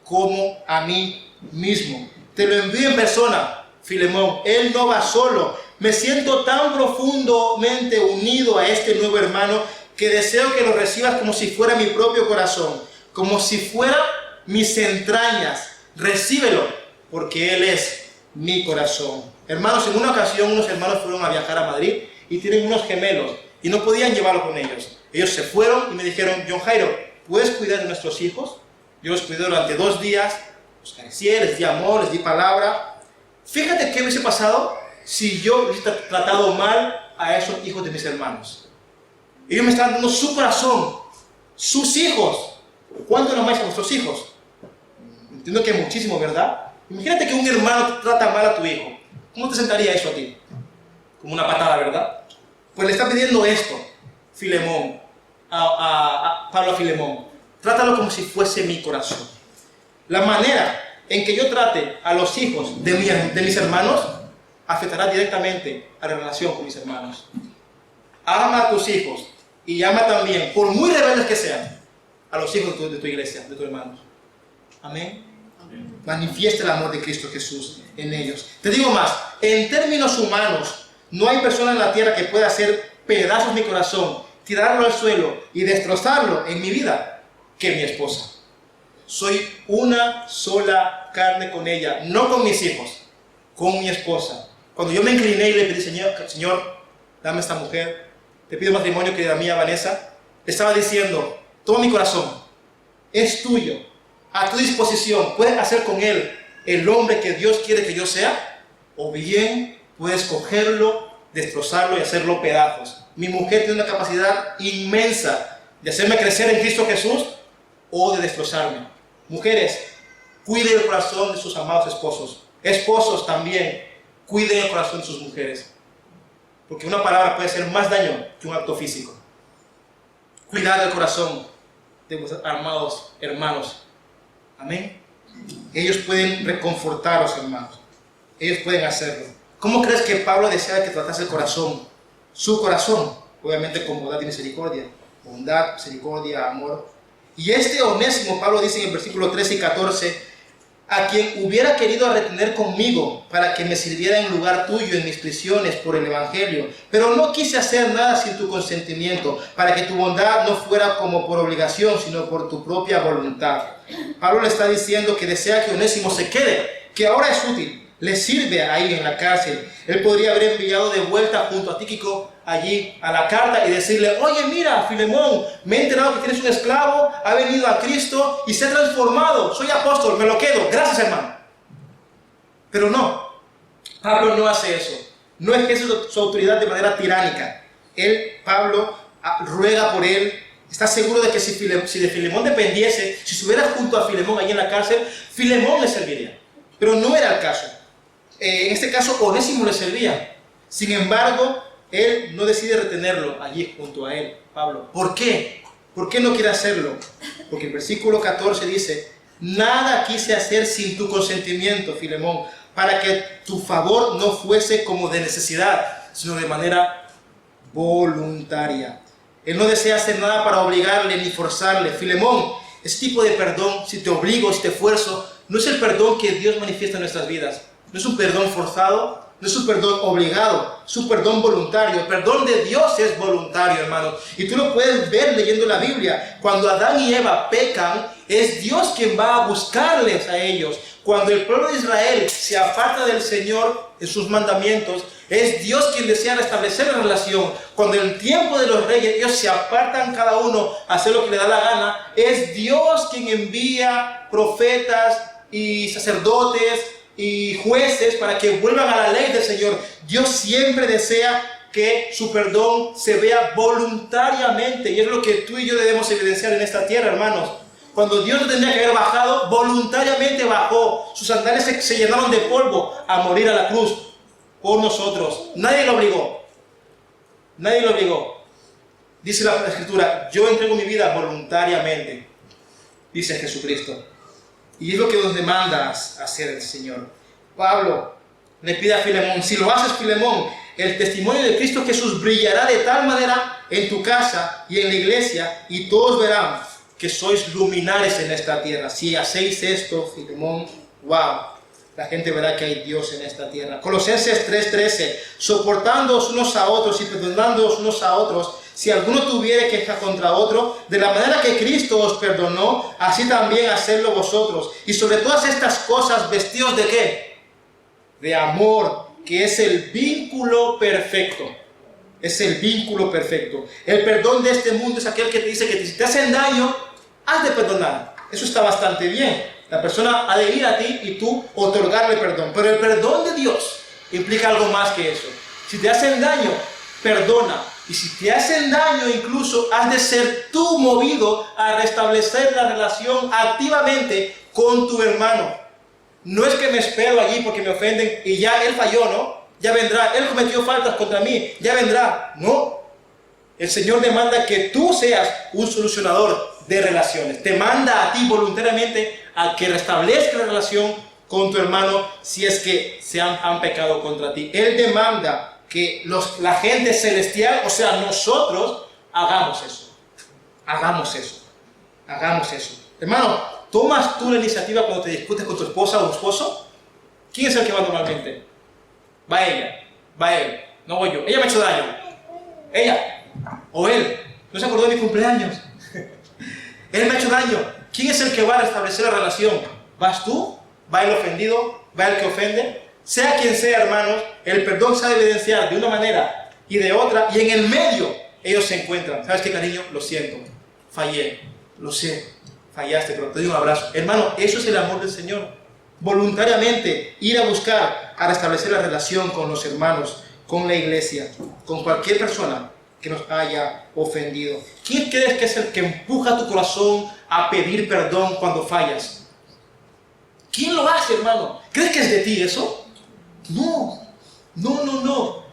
como a mí mismo. Te lo envío en persona, Filemón. Él no va solo. Me siento tan profundamente unido a este nuevo hermano que deseo que lo recibas como si fuera mi propio corazón, como si fuera mis entrañas. Recíbelo, porque Él es mi corazón. Hermanos, en una ocasión unos hermanos fueron a viajar a Madrid y tienen unos gemelos y no podían llevarlos con ellos. Ellos se fueron y me dijeron, John Jairo, ¿puedes cuidar de nuestros hijos? Yo los cuidé durante 2 días, los acaricié, les di amor, les di palabra. Fíjate qué hubiese pasado si yo hubiese tratado mal a esos hijos de mis hermanos. Ellos me estaban dando su corazón, sus hijos. ¿Cuánto nos amáis a vuestros hijos? Entiendo que muchísimo, ¿verdad? Imagínate que un hermano trata mal a tu hijo. ¿Cómo te sentaría eso a ti? Como una patada, ¿verdad? Pues le está pidiendo esto, Filemón, Pablo a Filemón. Trátalo como si fuese mi corazón. La manera en que yo trate a los hijos de mis hermanos afectará directamente a la relación con mis hermanos. Ama a tus hijos y ama también, por muy rebeldes que sean, a los hijos de tu iglesia, de tus hermanos. Amén. Amén. Manifiesta el amor de Cristo Jesús en ellos. Te digo más, en términos humanos, no hay persona en la tierra que pueda hacer pedazos mi corazón, tirarlo al suelo y destrozarlo en mi vida que mi esposa. Soy una sola carne con ella, no con mis hijos, con mi esposa. Cuando yo me incliné y le pedí, Señor, dame esta mujer, te pido matrimonio que da mía Vanessa, le estaba diciendo, toma mi corazón, es tuyo, a tu disposición, puedes hacer con él el hombre que Dios quiere que yo sea, o bien puedes cogerlo, destrozarlo y hacerlo pedazos. Mi mujer tiene una capacidad inmensa de hacerme crecer en Cristo Jesús o de destrozarme. Mujeres, cuiden el corazón de sus amados esposos. Esposos también, cuiden el corazón de sus mujeres. Porque una palabra puede hacer más daño que un acto físico. Cuidad el corazón de vuestros amados hermanos. Amén. Ellos pueden reconfortaros, hermanos. Ellos pueden hacerlo. ¿Cómo crees que Pablo deseaba que tratase el corazón? Su corazón, obviamente con bondad y misericordia. Bondad, misericordia, amor. Y este Onésimo, Pablo dice en el versículo 13 y 14, a quien hubiera querido retener conmigo para que me sirviera en lugar tuyo en mis prisiones por el Evangelio, pero no quise hacer nada sin tu consentimiento, para que tu bondad no fuera como por obligación, sino por tu propia voluntad. Pablo le está diciendo que desea que Onésimo se quede, que ahora es útil, le sirve ahí en la cárcel. Él podría haber enviado de vuelta junto a Tíquico allí a la carta y decirle: oye, mira, Filemón, me he enterado que tienes un esclavo, ha venido a Cristo y se ha transformado, soy apóstol, me lo quedo, gracias, hermano. Pero no, Pablo no hace eso, no ejerce su autoridad de manera tiránica. Pablo ruega por él, está seguro de que si de Filemón dependiese, si estuviera junto a Filemón allí en la cárcel, Filemón le serviría. Pero no era el caso. En este caso, Onésimo le servía. Sin embargo, él no decide retenerlo allí junto a él, Pablo. ¿Por qué? ¿Por qué no quiere hacerlo? Porque el versículo 14 dice: nada quise hacer sin tu consentimiento, Filemón, para que tu favor no fuese como de necesidad, sino de manera voluntaria. Él no desea hacer nada para obligarle ni forzarle. Filemón, ese tipo de perdón, si te obligo, si te esfuerzo, no es el perdón que Dios manifiesta en nuestras vidas. No es un perdón forzado, no es un perdón obligado, es un perdón voluntario. El perdón de Dios es voluntario, hermanos. Y tú lo puedes ver leyendo la Biblia. Cuando Adán y Eva pecan, es Dios quien va a buscarles a ellos. Cuando el pueblo de Israel se aparta del Señor en sus mandamientos, es Dios quien desea restablecer la relación. Cuando en el tiempo de los reyes ellos se apartan cada uno a hacer lo que le da la gana, es Dios quien envía profetas y sacerdotes y jueces para que vuelvan a la ley del Señor. Dios siempre desea que su perdón se vea voluntariamente, y es lo que tú y yo debemos evidenciar en esta tierra, hermanos. Cuando Dios no tendría que haber bajado, voluntariamente bajó. Sus sandalias se llenaron de polvo a morir a la cruz por nosotros. Nadie lo obligó. Nadie lo obligó. Dice la Escritura: yo entrego mi vida voluntariamente, dice Jesucristo. Y es lo que nos demanda hacer el Señor. Pablo le pide a Filemón: si lo haces, Filemón, el testimonio de Cristo Jesús brillará de tal manera en tu casa y en la iglesia, y todos verán que sois luminares en esta tierra. Si hacéis esto, Filemón, wow, la gente verá que hay Dios en esta tierra. Colosenses 3:13, soportándoos unos a otros y perdonándoos unos a otros, si alguno tuviere queja contra otro, de la manera que Cristo os perdonó, así también hacedlo vosotros. Y sobre todas estas cosas, vestidos ¿de qué? De amor, que es el vínculo perfecto. Es el vínculo perfecto. El perdón de este mundo es aquel que te dice que si te hacen daño, has de perdonar. Eso está bastante bien. La persona ha de ir a ti y tú otorgarle perdón. Pero el perdón de Dios implica algo más que eso. Si te hacen daño, perdona. Y si te hacen daño, incluso has de ser tú movido a restablecer la relación activamente con tu hermano. No es que me espero allí porque me ofenden y ya él falló, ¿no? Ya vendrá. Él cometió faltas contra mí, ya vendrá. No. El Señor demanda que tú seas un solucionador de relaciones. Te manda a ti voluntariamente a que restablezca la relación con tu hermano si es que han pecado contra ti. Él demanda que la gente celestial, o sea, nosotros, hagamos eso. Hagamos eso. Hagamos eso. Hermano, ¿tomas tú la iniciativa cuando te discutes con tu esposa o esposo? ¿Quién es el que va normalmente? Va ella, va él, no voy yo. Ella me ha hecho daño. Ella o él no se acordó de mi cumpleaños. Él me ha hecho daño. ¿Quién es el que va a restablecer la relación? ¿Vas tú? ¿Va el ofendido? ¿Va el que ofende? Sea quien sea, hermanos, el perdón se ha de evidenciar de una manera y de otra, y en el medio ellos se encuentran. ¿Sabes qué, cariño? Lo siento, fallé, lo sé, fallaste, pero te doy un abrazo. Hermano, eso es el amor del Señor. Voluntariamente ir a buscar, a restablecer la relación con los hermanos, con la iglesia, con cualquier persona que nos haya ofendido. ¿Quién crees que es el que empuja tu corazón a pedir perdón cuando fallas? ¿Quién lo hace, hermano? ¿Crees que es de ti eso? No, no, no, no.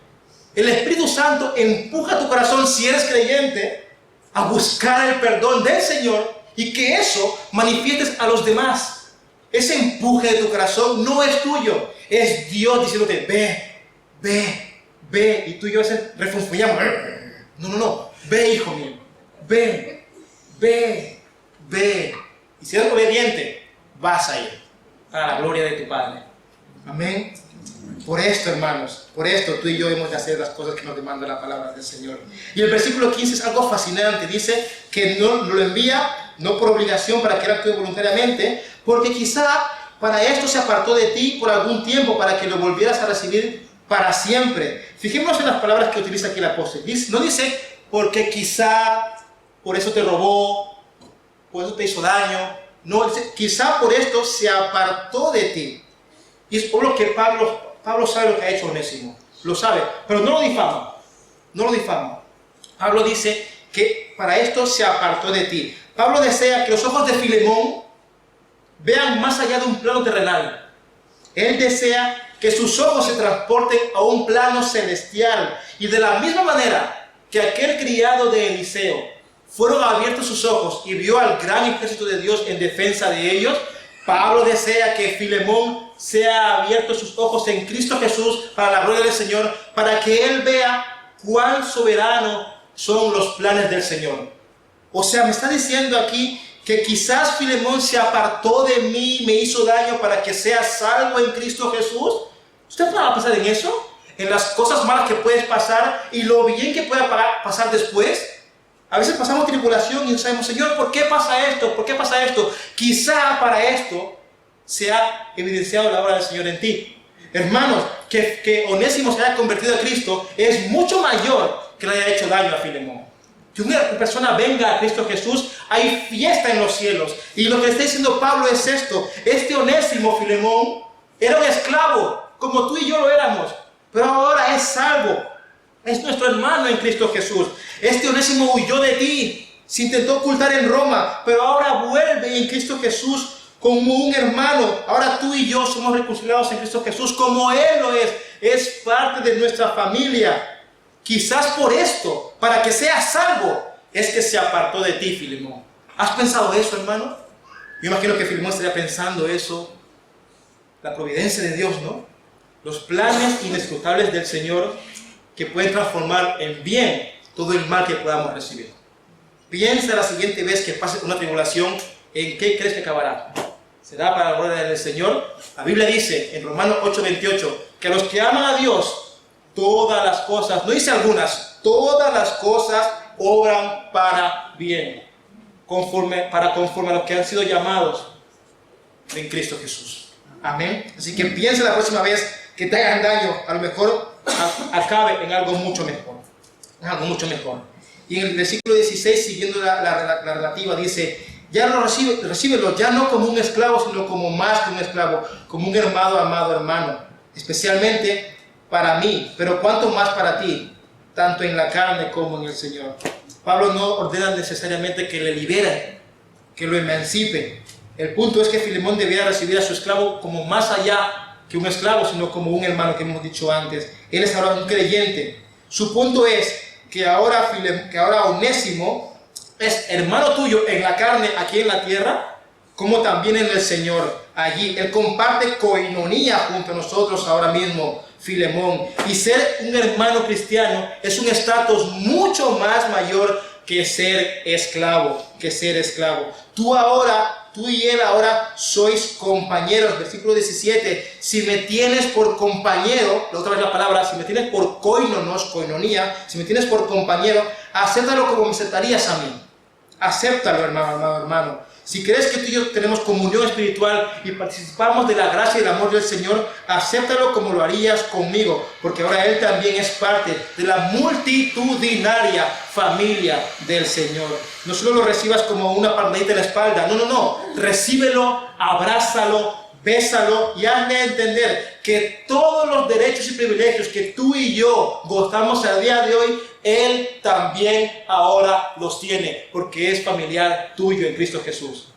El Espíritu Santo empuja tu corazón, si eres creyente, a buscar el perdón del Señor y que eso manifiestes a los demás. Ese empuje de tu corazón no es tuyo, es Dios diciéndote: ve, ve, ve. Y tú y yo a veces refunfuñamos. No, no, no. Ve, hijo mío. Ve, ve, ve. Y si eres obediente, vas a ir para la gloria de tu Padre. Amén. Por esto, hermanos, por esto tú y yo hemos de hacer las cosas que nos demanda la palabra del Señor. Y el versículo 15 es algo fascinante. Dice que no lo envía, no por obligación, para que él actúe voluntariamente, porque quizá para esto se apartó de ti por algún tiempo, para que lo volvieras a recibir para siempre. Fijémonos en las palabras que utiliza aquí el apóstol. No dice, porque quizá por eso te robó, por eso te hizo daño. No, dice, quizá por esto se apartó de ti. Y es por lo que Pablo sabe lo que ha hecho Onésimo, lo sabe, pero no lo difama, no lo difama. Pablo dice que para esto se apartó de ti. Pablo desea que los ojos de Filemón vean más allá de un plano terrenal. Él desea que sus ojos se transporten a un plano celestial. Y de la misma manera que aquel criado de Eliseo fueron abiertos sus ojos y vio al gran ejército de Dios en defensa de ellos, Pablo desea que Filemón sea abierto sus ojos en Cristo Jesús para la gloria del Señor, para que él vea cuán soberano son los planes del Señor. O sea, me está diciendo aquí que quizás Filemón se apartó de mí, me hizo daño para que sea salvo en Cristo Jesús. ¿Usted puede pensar en eso? En las cosas malas que puedes pasar y lo bien que pueda pasar después. A veces pasamos tribulación y no sabemos, Señor, ¿por qué pasa esto? ¿Por qué pasa esto? Quizá para esto se ha evidenciado la obra del Señor en ti. Hermanos, que Onésimo se haya convertido a Cristo es mucho mayor que le haya hecho daño a Filemón. Que una persona venga a Cristo Jesús, hay fiesta en los cielos. Y lo que está diciendo Pablo es esto: este Onésimo, Filemón, era un esclavo, como tú y yo lo éramos, pero ahora es salvo. Es nuestro hermano en Cristo Jesús. Este Onésimo huyó de ti, se intentó ocultar en Roma, pero ahora vuelve en Cristo Jesús como un hermano. Ahora tú y yo somos reconciliados en Cristo Jesús como Él lo es parte de nuestra familia. Quizás por esto, para que seas salvo, es que se apartó de ti, Filemón. ¿Has pensado eso, hermano? Yo imagino que Filemón estaría pensando eso. La providencia de Dios, ¿no? Los planes inescrutables del Señor que pueden transformar en bien todo el mal que podamos recibir. Piensa la siguiente vez que pases una tribulación, ¿en qué crees que acabará? ¿Será para la gloria del Señor? La Biblia dice en Romanos 8:28 que a los que aman a Dios, todas las cosas, no dice algunas, todas las cosas obran para bien, conforme a los que han sido llamados en Cristo Jesús. Amén. Así que piensa la próxima vez que te hagan daño, a lo mejor acabe en algo mucho mejor. En algo mucho mejor. Y en el versículo 16, siguiendo la relativa, dice: ya lo recíbelo, ya no como un esclavo, sino como más que un esclavo, como un amado hermano, especialmente para mí, pero cuánto más para ti, tanto en la carne como en el Señor. Pablo no ordena necesariamente que le liberen, que lo emancipe. El punto es que Filemón debía recibir a su esclavo como más allá que un esclavo, sino como un hermano, que hemos dicho antes. Él es ahora un creyente. Su punto es que ahora Onésimo es hermano tuyo en la carne, aquí en la tierra, como también en el Señor. Allí Él comparte coinonía junto a nosotros ahora mismo, Filemón. Y ser un hermano cristiano es un estatus mucho más mayor que ser esclavo, Tú y él ahora sois compañeros. Versículo 17. Si me tienes por compañero, la otra vez la palabra, si me tienes por koinonos, coinonía, si me tienes por compañero, acéptalo como me aceptarías a mí. Acéptalo, hermano. Si crees que tú y yo tenemos comunión espiritual y participamos de la gracia y el amor del Señor, acéptalo como lo harías conmigo, porque ahora Él también es parte de la multitudinaria familia del Señor. No solo lo recibas como una palmadita en la espalda, no. Recíbelo, abrázalo, bésalo y hazle entender que todos los derechos y privilegios que tú y yo gozamos a día de hoy, Él también ahora los tiene, porque es familiar tuyo en Cristo Jesús.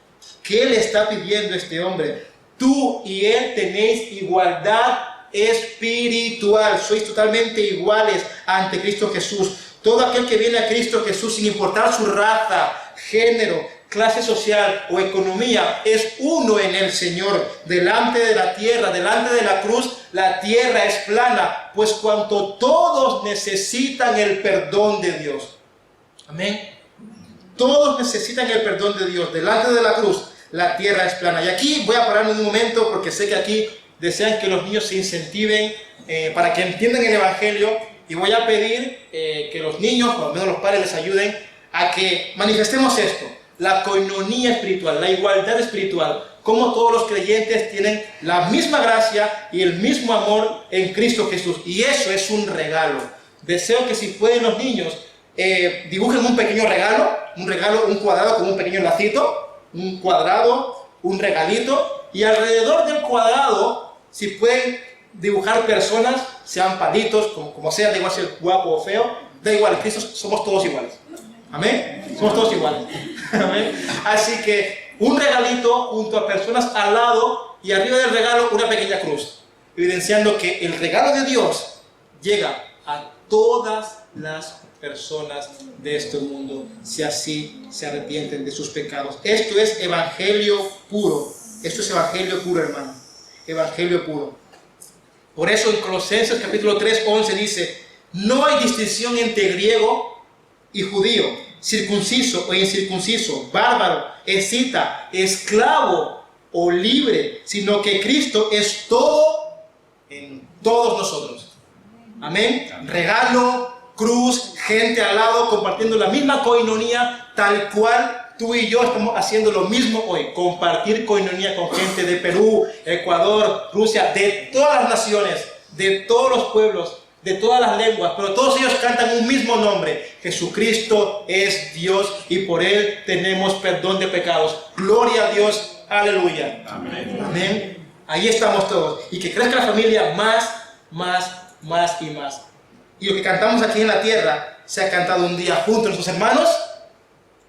¿Qué le está pidiendo este hombre? Tú y Él tenéis igualdad espiritual, sois totalmente iguales ante Cristo Jesús. Todo aquel que viene a Cristo Jesús, sin importar su raza, género, clase social o economía, es uno en el Señor. Delante de la tierra, delante de la cruz, la tierra es plana, pues cuanto todos necesitan el perdón de Dios. Amén. Todos necesitan el perdón de Dios. Delante de la cruz, la tierra es plana. Y aquí voy a pararme un momento porque sé que aquí desean que los niños se incentiven para que entiendan el Evangelio. Y voy a pedir que los niños, o al menos los padres, les ayuden a que manifestemos esto. La coinonía espiritual, la igualdad espiritual. Como todos los creyentes tienen la misma gracia y el mismo amor en Cristo Jesús. Y eso es un regalo. Deseo que si pueden los niños dibujen un pequeño regalo, un cuadrado con un pequeño lacito, un cuadrado, un regalito, y alrededor del cuadrado, si pueden dibujar personas, sean palitos, como sea, da igual si es guapo o feo, da igual, en Cristo somos todos iguales. Amén. Somos todos iguales. Amén. Así que un regalito junto a personas al lado y arriba del regalo una pequeña cruz, evidenciando que el regalo de Dios llega a todas las personas de este mundo, si así se arrepienten de sus pecados. Esto es evangelio puro. Esto es evangelio puro, hermano. Evangelio puro. Por eso en Colosenses capítulo 3, 11 dice: no hay distinción entre griego y judío, circunciso o incircunciso, bárbaro, escita, esclavo o libre, sino que Cristo es todo en todos nosotros. Amén. Regalo, cruz, gente al lado, compartiendo la misma coinonía, tal cual tú y yo estamos haciendo lo mismo hoy. Compartir coinonía con gente de Perú, Ecuador, Rusia, de todas las naciones, de todos los pueblos, de todas las lenguas, pero todos ellos cantan un mismo nombre: Jesucristo es Dios y por Él tenemos perdón de pecados. Gloria a Dios, aleluya. Amén. Amén. Ahí estamos todos. Y que crezca la familia más y más. Y lo que cantamos aquí en la tierra se ha cantado un día junto a nuestros hermanos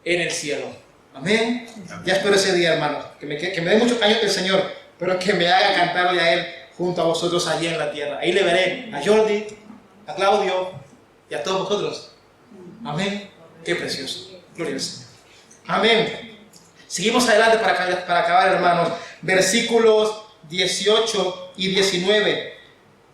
en el cielo. Amén. Ya espero ese día, hermanos. Que me dé muchos años el Señor, pero que me haga cantarle a Él junto a vosotros allí en la tierra. Ahí le veré a Jordi, a Claudio y a todos vosotros. Amén. Qué precioso. Gloria al Señor. Amén. Seguimos adelante para acabar, hermanos. Versículos 18 y 19.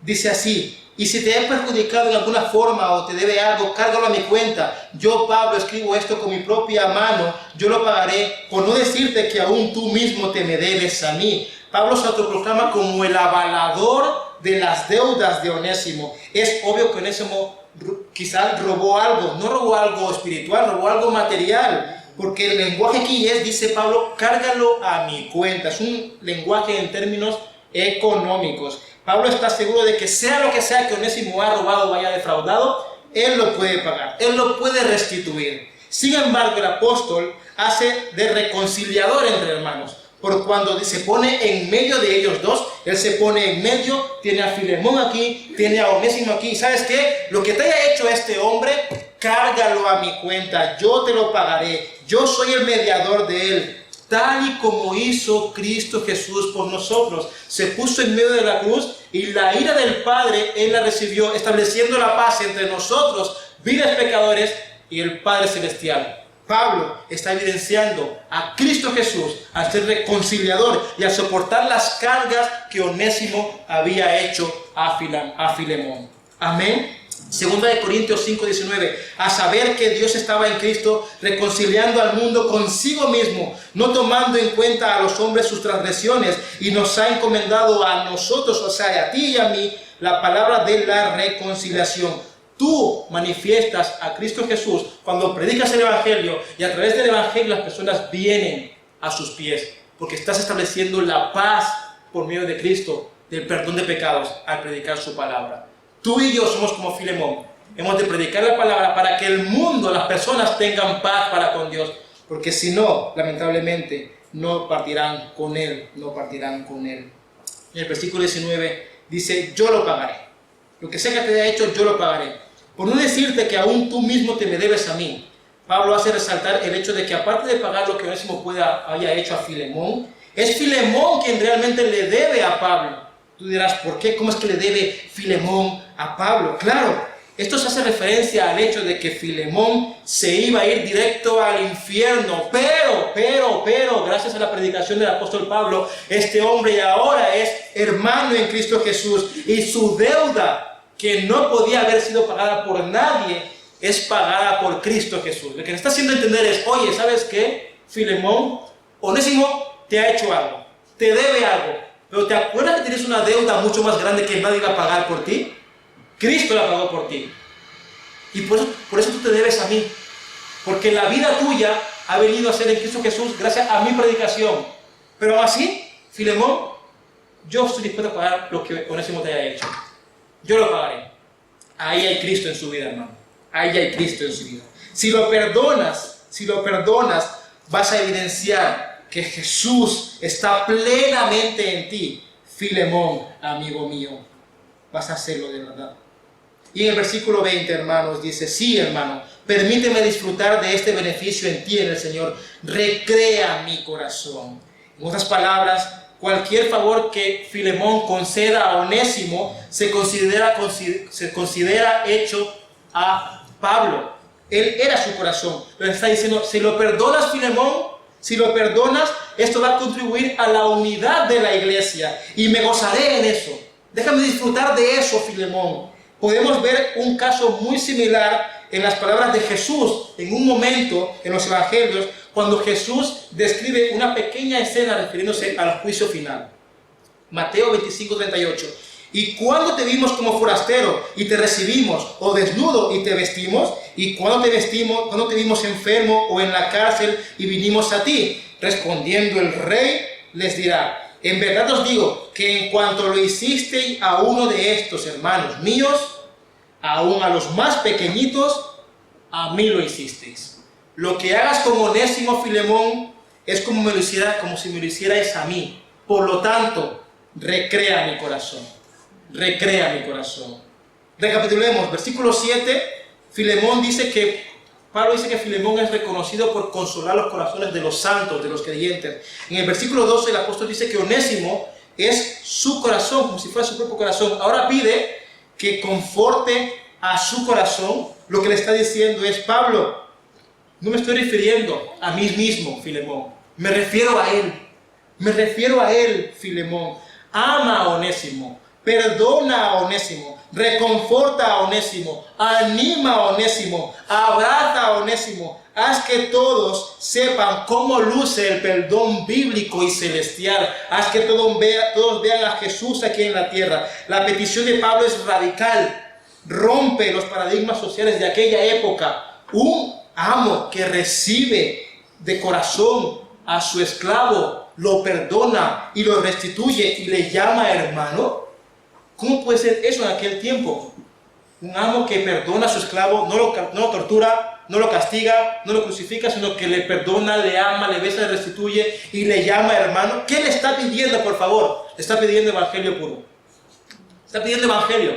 Dice así: y si te he perjudicado en alguna forma o te debe algo, cárgalo a mi cuenta. Yo, Pablo, escribo esto con mi propia mano. Yo lo pagaré, por no decirte que aún tú mismo te me debes a mí. Pablo se autoproclama como el avalador de las deudas de Onésimo. Es obvio que Onésimo quizás robó algo. No robó algo espiritual, robó algo material. Porque el lenguaje aquí dice Pablo, cárgalo a mi cuenta. Es un lenguaje en términos económicos. Pablo está seguro de que sea lo que sea que Onésimo ha robado o haya defraudado, él lo puede pagar, él lo puede restituir. Sin embargo, el apóstol hace de reconciliador entre hermanos. Por cuando se pone en medio de ellos dos, él se pone en medio, tiene a Filemón aquí, tiene a Onésimo aquí. ¿Y sabes qué? Lo que te haya hecho este hombre, cárgalo a mi cuenta, yo te lo pagaré. Yo soy el mediador de él. Tal y como hizo Cristo Jesús por nosotros. Se puso en medio de la cruz y la ira del Padre Él la recibió, estableciendo la paz entre nosotros, viles pecadores, y el Padre Celestial. Pablo está evidenciando a Cristo Jesús al ser reconciliador y a soportar las cargas que Onésimo había hecho a Filemón. Amén. Segunda de Corintios 5:19, a saber que Dios estaba en Cristo reconciliando al mundo consigo mismo, no tomando en cuenta a los hombres sus transgresiones, y nos ha encomendado a nosotros, o sea, a ti y a mí, la palabra de la reconciliación. Tú manifiestas a Cristo Jesús cuando predicas el Evangelio, y a través del Evangelio las personas vienen a sus pies, porque estás estableciendo la paz por medio de Cristo, del perdón de pecados, al predicar su palabra. Tú y yo somos como Filemón. Hemos de predicar la palabra para que el mundo, las personas tengan paz para con Dios. Porque si no, lamentablemente, no partirán con Él. No partirán con Él. En el versículo 19 dice, yo lo pagaré. Lo que sea que te haya hecho, yo lo pagaré. Por no decirte que aún tú mismo te me debes a mí. Pablo hace resaltar el hecho de que aparte de pagar lo que Onésimo haya hecho a Filemón, es Filemón quien realmente le debe a Pablo. Tú dirás, ¿por qué? ¿Cómo es que le debe Filemón a Pablo? Claro, esto se hace referencia al hecho de que Filemón se iba a ir directo al infierno, pero, gracias a la predicación del apóstol Pablo, este hombre ahora es hermano en Cristo Jesús, y su deuda, que no podía haber sido pagada por nadie, es pagada por Cristo Jesús. Lo que le está haciendo entender es, oye, ¿sabes qué? Filemón, Onésimo te ha hecho algo, te debe algo, pero ¿te acuerdas que tienes una deuda mucho más grande que nadie va a pagar por ti? Cristo la pagó por ti. Y por eso tú te debes a mí. Porque la vida tuya ha venido a ser en Cristo Jesús gracias a mi predicación. Pero aún así, Filemón, yo estoy dispuesto a pagar lo que Onésimo te haya hecho. Yo lo pagaré. Ahí hay Cristo en su vida, hermano. Ahí hay Cristo en su vida. Si lo perdonas, vas a evidenciar que Jesús está plenamente en ti. Filemón, amigo mío, vas a hacerlo de verdad. Y en el versículo 20, hermanos, dice, sí, hermano, permíteme disfrutar de este beneficio en ti, en el Señor. Recrea mi corazón. En otras palabras, cualquier favor que Filemón conceda a Onésimo se considera hecho a Pablo. Él era su corazón. Lo está diciendo, si lo perdonas, Filemón, si lo perdonas, esto va a contribuir a la unidad de la iglesia y me gozaré en eso. Déjame disfrutar de eso, Filemón. Podemos ver un caso muy similar en las palabras de Jesús en un momento en los evangelios cuando Jesús describe una pequeña escena refiriéndose al juicio final. Mateo 25:38. Y cuando te vimos como forastero y te recibimos, o desnudo y te vestimos, y cuando te vimos enfermo o en la cárcel y vinimos a ti. Respondiendo el rey les dirá, en verdad os digo que en cuanto lo hicisteis a uno de estos hermanos míos, aún a los más pequeñitos, a mí lo hicisteis. Lo que hagas con Onésimo, Filemón, es como si me lo hicierais a mí. Por lo tanto, recrea mi corazón. Recrea mi corazón. Recapitulemos, versículo 7, Pablo dice que Filemón es reconocido por consolar los corazones de los santos, de los creyentes. En el versículo 12 el apóstol dice que Onésimo es su corazón, como si fuera su propio corazón. Ahora pide que conforte a su corazón. Lo que le está diciendo es, Pablo, no me estoy refiriendo a mí mismo, Filemón. Me refiero a él. Me refiero a él, Filemón. Ama a Onésimo. Perdona a Onésimo, reconforta a Onésimo, anima a Onésimo, abraza a Onésimo, haz que todos sepan cómo luce el perdón bíblico y celestial, haz que todos vean a Jesús aquí en la tierra. La petición de Pablo es radical, rompe los paradigmas sociales de aquella época. Un amo que recibe de corazón a su esclavo, lo perdona y lo restituye y le llama hermano. ¿Cómo puede ser eso en aquel tiempo? Un amo que perdona a su esclavo, no lo tortura, no lo castiga, no lo crucifica, sino que le perdona, le ama, le besa, le restituye y le llama hermano. ¿Qué le está pidiendo, por favor? Le está pidiendo evangelio puro. Está pidiendo evangelio.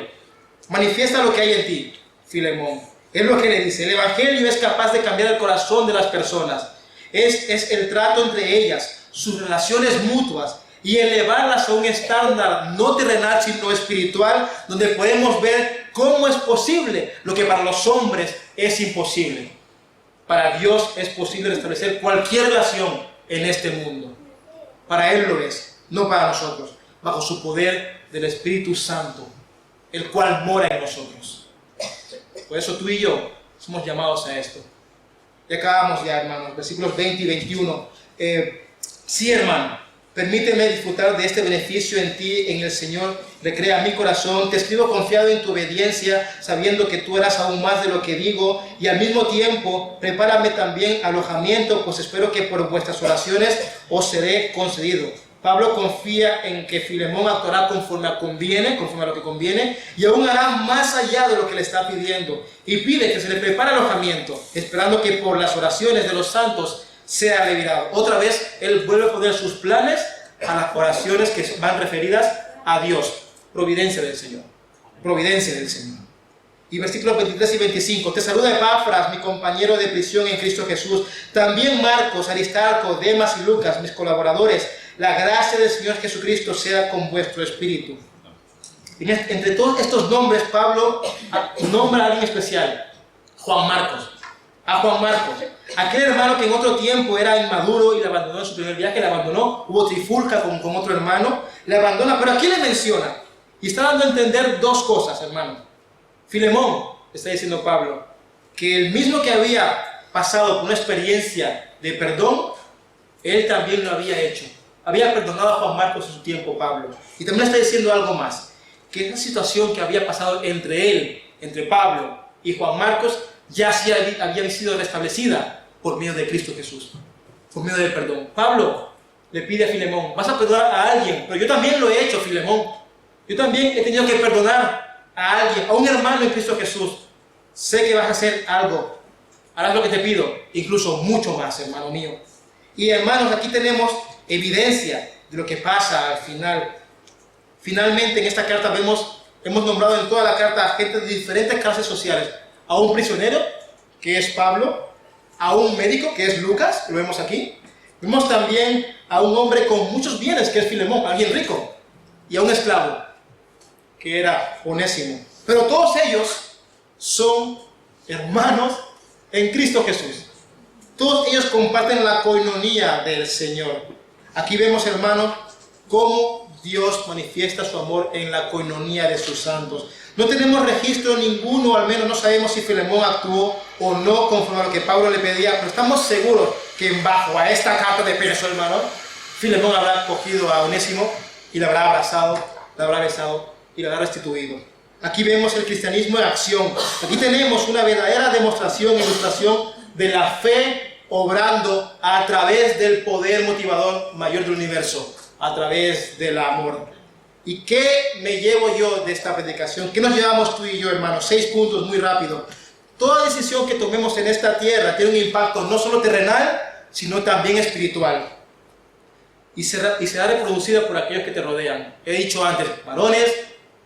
Manifiesta lo que hay en ti, Filemón. Es lo que le dice. El evangelio es capaz de cambiar el corazón de las personas. Es el trato entre ellas, sus relaciones mutuas, y elevarlas a un estándar no terrenal sino espiritual, donde podemos ver cómo es posible lo que para los hombres es imposible. Para Dios es posible establecer cualquier relación en este mundo. Para Él lo es, no para nosotros, bajo su poder del Espíritu Santo, el cual mora en nosotros. Por eso tú y yo somos llamados a esto. Y acabamos ya, hermanos, versículos 20 y 21. Sí, hermano, permíteme disfrutar de este beneficio en ti, en el Señor. Recrea mi corazón. Te escribo confiado en tu obediencia, sabiendo que tú harás aún más de lo que digo. Y al mismo tiempo, prepárame también alojamiento, pues espero que por vuestras oraciones os seré concedido. Pablo confía en que Filemón actuará conforme a lo que conviene, y aún hará más allá de lo que le está pidiendo. Y pide que se le prepare alojamiento, esperando que por las oraciones de los santos sea liberado. Otra vez, él vuelve a poner sus planes a las oraciones que van referidas a Dios. Providencia del Señor. Providencia del Señor. Y versículos 23 y 25. Te saluda Epafras, mi compañero de prisión en Cristo Jesús. También Marcos, Aristarco, Demas y Lucas, mis colaboradores. La gracia del Señor Jesucristo sea con vuestro espíritu. Entre todos estos nombres, Pablo nombra a alguien especial. Juan Marcos. A Juan Marcos, aquel hermano que en otro tiempo era inmaduro y le abandonó en su primer viaje, le abandonó, hubo trifulca con otro hermano, le abandona, pero aquí le menciona, y está dando a entender dos cosas, hermano. Filemón, está diciendo Pablo, que el mismo que había pasado por una experiencia de perdón, él también lo había hecho. Había perdonado a Juan Marcos en su tiempo, Pablo. Y también está diciendo algo más, que esa situación que había pasado entre él, entre Pablo y Juan Marcos, ya sí había sido restablecida por medio de Cristo Jesús, por medio del perdón. Pablo le pide a Filemón, vas a perdonar a alguien, pero yo también lo he hecho, Filemón. Yo también he tenido que perdonar a alguien, a un hermano en Cristo Jesús. Sé que vas a hacer algo, harás lo que te pido, incluso mucho más, hermano mío. Y hermanos, aquí tenemos evidencia de lo que pasa al final. Finalmente en esta carta hemos nombrado en toda la carta a gente de diferentes clases sociales. A un prisionero, que es Pablo, a un médico, que es Lucas, lo vemos aquí. Vemos también a un hombre con muchos bienes, que es Filemón, alguien rico, y a un esclavo, que era Onésimo. Pero todos ellos son hermanos en Cristo Jesús. Todos ellos comparten la coinonía del Señor. Aquí vemos, hermanos, cómo Dios manifiesta su amor en la coinonía de sus santos. No tenemos registro ninguno, al menos no sabemos si Filemón actuó o no conforme a lo que Pablo le pedía, pero estamos seguros que bajo a esta carta de peso, hermano, Filemón habrá cogido a Onésimo y le habrá abrazado, le habrá besado y le habrá restituido. Aquí vemos el cristianismo en acción. Aquí tenemos una verdadera demostración, ilustración de la fe obrando a través del poder motivador mayor del universo, a través del amor. ¿Y qué me llevo yo de esta predicación? ¿Qué nos llevamos tú y yo, hermanos? 6 puntos muy rápido. Toda decisión que tomemos en esta tierra tiene un impacto no solo terrenal, sino también espiritual. Y será reproducida por aquellos que te rodean. He dicho antes, varones,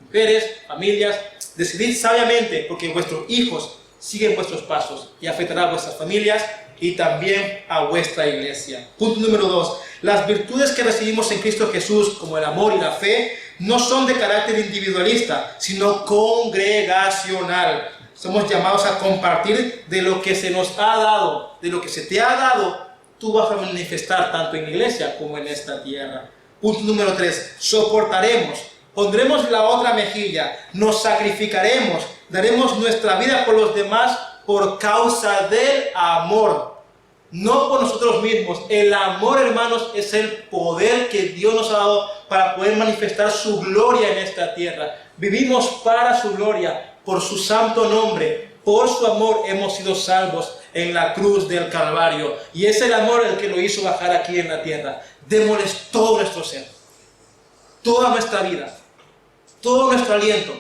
mujeres, familias, decidid sabiamente, porque vuestros hijos siguen vuestros pasos y afectará a vuestras familias y también a vuestra iglesia. Punto número 2. Las virtudes que recibimos en Cristo Jesús, como el amor y la fe, no son de carácter individualista, sino congregacional. Somos llamados a compartir de lo que se nos ha dado, de lo que se te ha dado, tú vas a manifestar tanto en la iglesia como en esta tierra. Punto número 3. Soportaremos, pondremos la otra mejilla, nos sacrificaremos, daremos nuestra vida por los demás por causa del amor. No por nosotros mismos. El amor, hermanos, es el poder que Dios nos ha dado para poder manifestar su gloria en esta tierra. Vivimos para su gloria, por su santo nombre. Por su amor hemos sido salvos en la cruz del Calvario. Y es el amor el que lo hizo bajar aquí en la tierra. Démosles todo nuestro ser, toda nuestra vida, todo nuestro aliento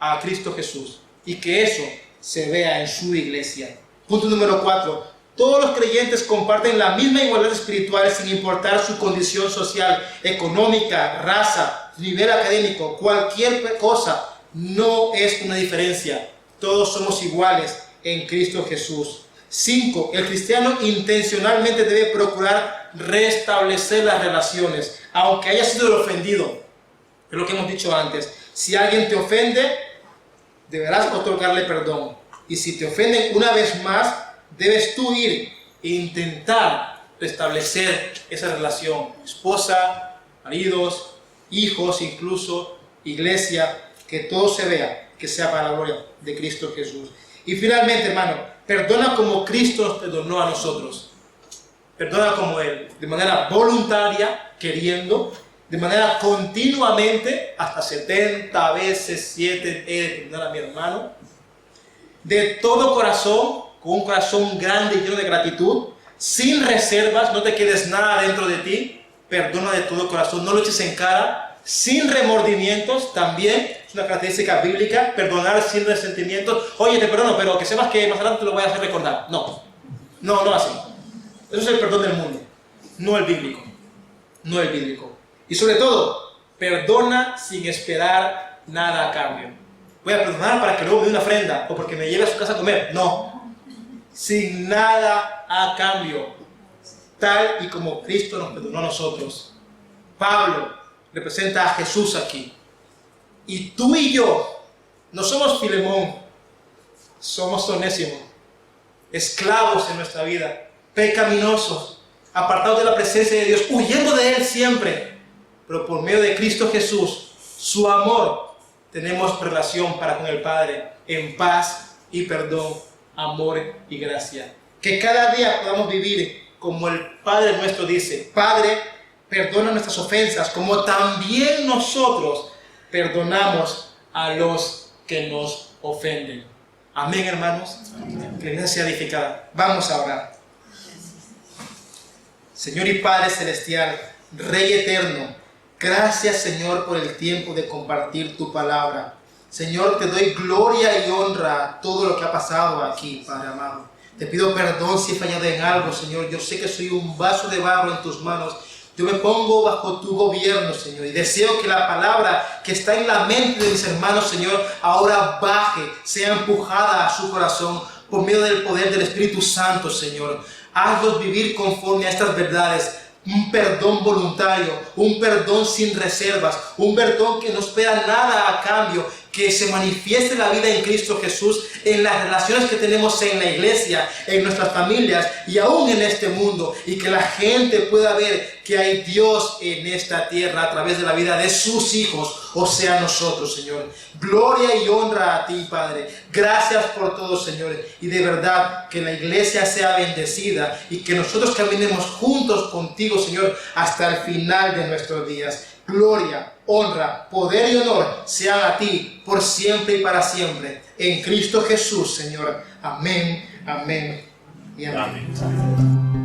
a Cristo Jesús. Y que eso se vea en su iglesia. Punto número 4. Todos los creyentes comparten la misma igualdad espiritual sin importar su condición social, económica, raza, nivel académico, cualquier cosa. No es una diferencia. Todos somos iguales en Cristo Jesús. 5. El cristiano intencionalmente debe procurar restablecer las relaciones, aunque haya sido el ofendido. Es lo que hemos dicho antes. Si alguien te ofende, deberás otorgarle perdón. Y si te ofenden una vez más, debes tú ir e intentar restablecer esa relación. Esposa, maridos, hijos, incluso iglesia, que todo se vea, que sea para la gloria de Cristo Jesús. Y finalmente, hermano, perdona como Cristo nos perdonó a nosotros. Perdona como Él, de manera voluntaria, queriendo, de manera continuamente, hasta 70 veces 7 he de perdonar a mi hermano. De todo corazón, con un corazón grande y lleno de gratitud, sin reservas, no te quedes nada dentro de ti, perdona de todo corazón, no lo eches en cara, sin remordimientos, también es una característica bíblica, perdonar sin resentimientos. Oye, te perdono, pero que sepas que más adelante te lo voy a hacer recordar. No así. Eso es el perdón del mundo, no el bíblico, no el bíblico. Y sobre todo, perdona sin esperar nada a cambio. Voy a perdonar para que luego me dé una ofrenda o porque me lleve a su casa a comer. No, sin nada a cambio, tal y como Cristo nos perdonó a nosotros. Pablo representa a Jesús aquí. Y tú y yo no somos Filemón, somos Onésimo, esclavos en nuestra vida, pecaminosos, apartados de la presencia de Dios, huyendo de Él siempre. Pero por medio de Cristo Jesús, su amor, tenemos relación para con el Padre en paz y perdón amor y gracia. Que cada día podamos vivir como el Padre nuestro dice: Padre, perdona nuestras ofensas, como también nosotros perdonamos a los que nos ofenden. Amén, hermanos. Amén. Que la iglesia sea edificada. Vamos a orar. Señor y Padre celestial, Rey eterno, gracias, Señor, por el tiempo de compartir tu palabra. Señor, te doy gloria y honra a todo lo que ha pasado aquí, Padre amado. Te pido perdón si he fallado en algo, Señor. Yo sé que soy un vaso de barro en tus manos. Yo me pongo bajo tu gobierno, Señor, y deseo que la palabra que está en la mente de mis hermanos, Señor, ahora baje, sea empujada a su corazón por medio del poder del Espíritu Santo, Señor. Hazlos vivir conforme a estas verdades. Un perdón voluntario, un perdón sin reservas, un perdón que no espera nada a cambio, que se manifieste la vida en Cristo Jesús en las relaciones que tenemos en la iglesia, en nuestras familias y aún en este mundo, y que la gente pueda ver que hay Dios en esta tierra a través de la vida de sus hijos, o sea nosotros, Señor. Gloria y honra a ti, Padre. Gracias por todo, Señor, y de verdad que la iglesia sea bendecida y que nosotros caminemos juntos contigo, Señor, hasta el final de nuestros días. Gloria, honra, poder y honor sean a ti por siempre y para siempre. En Cristo Jesús, Señor. Amén, amén y amén. Amén.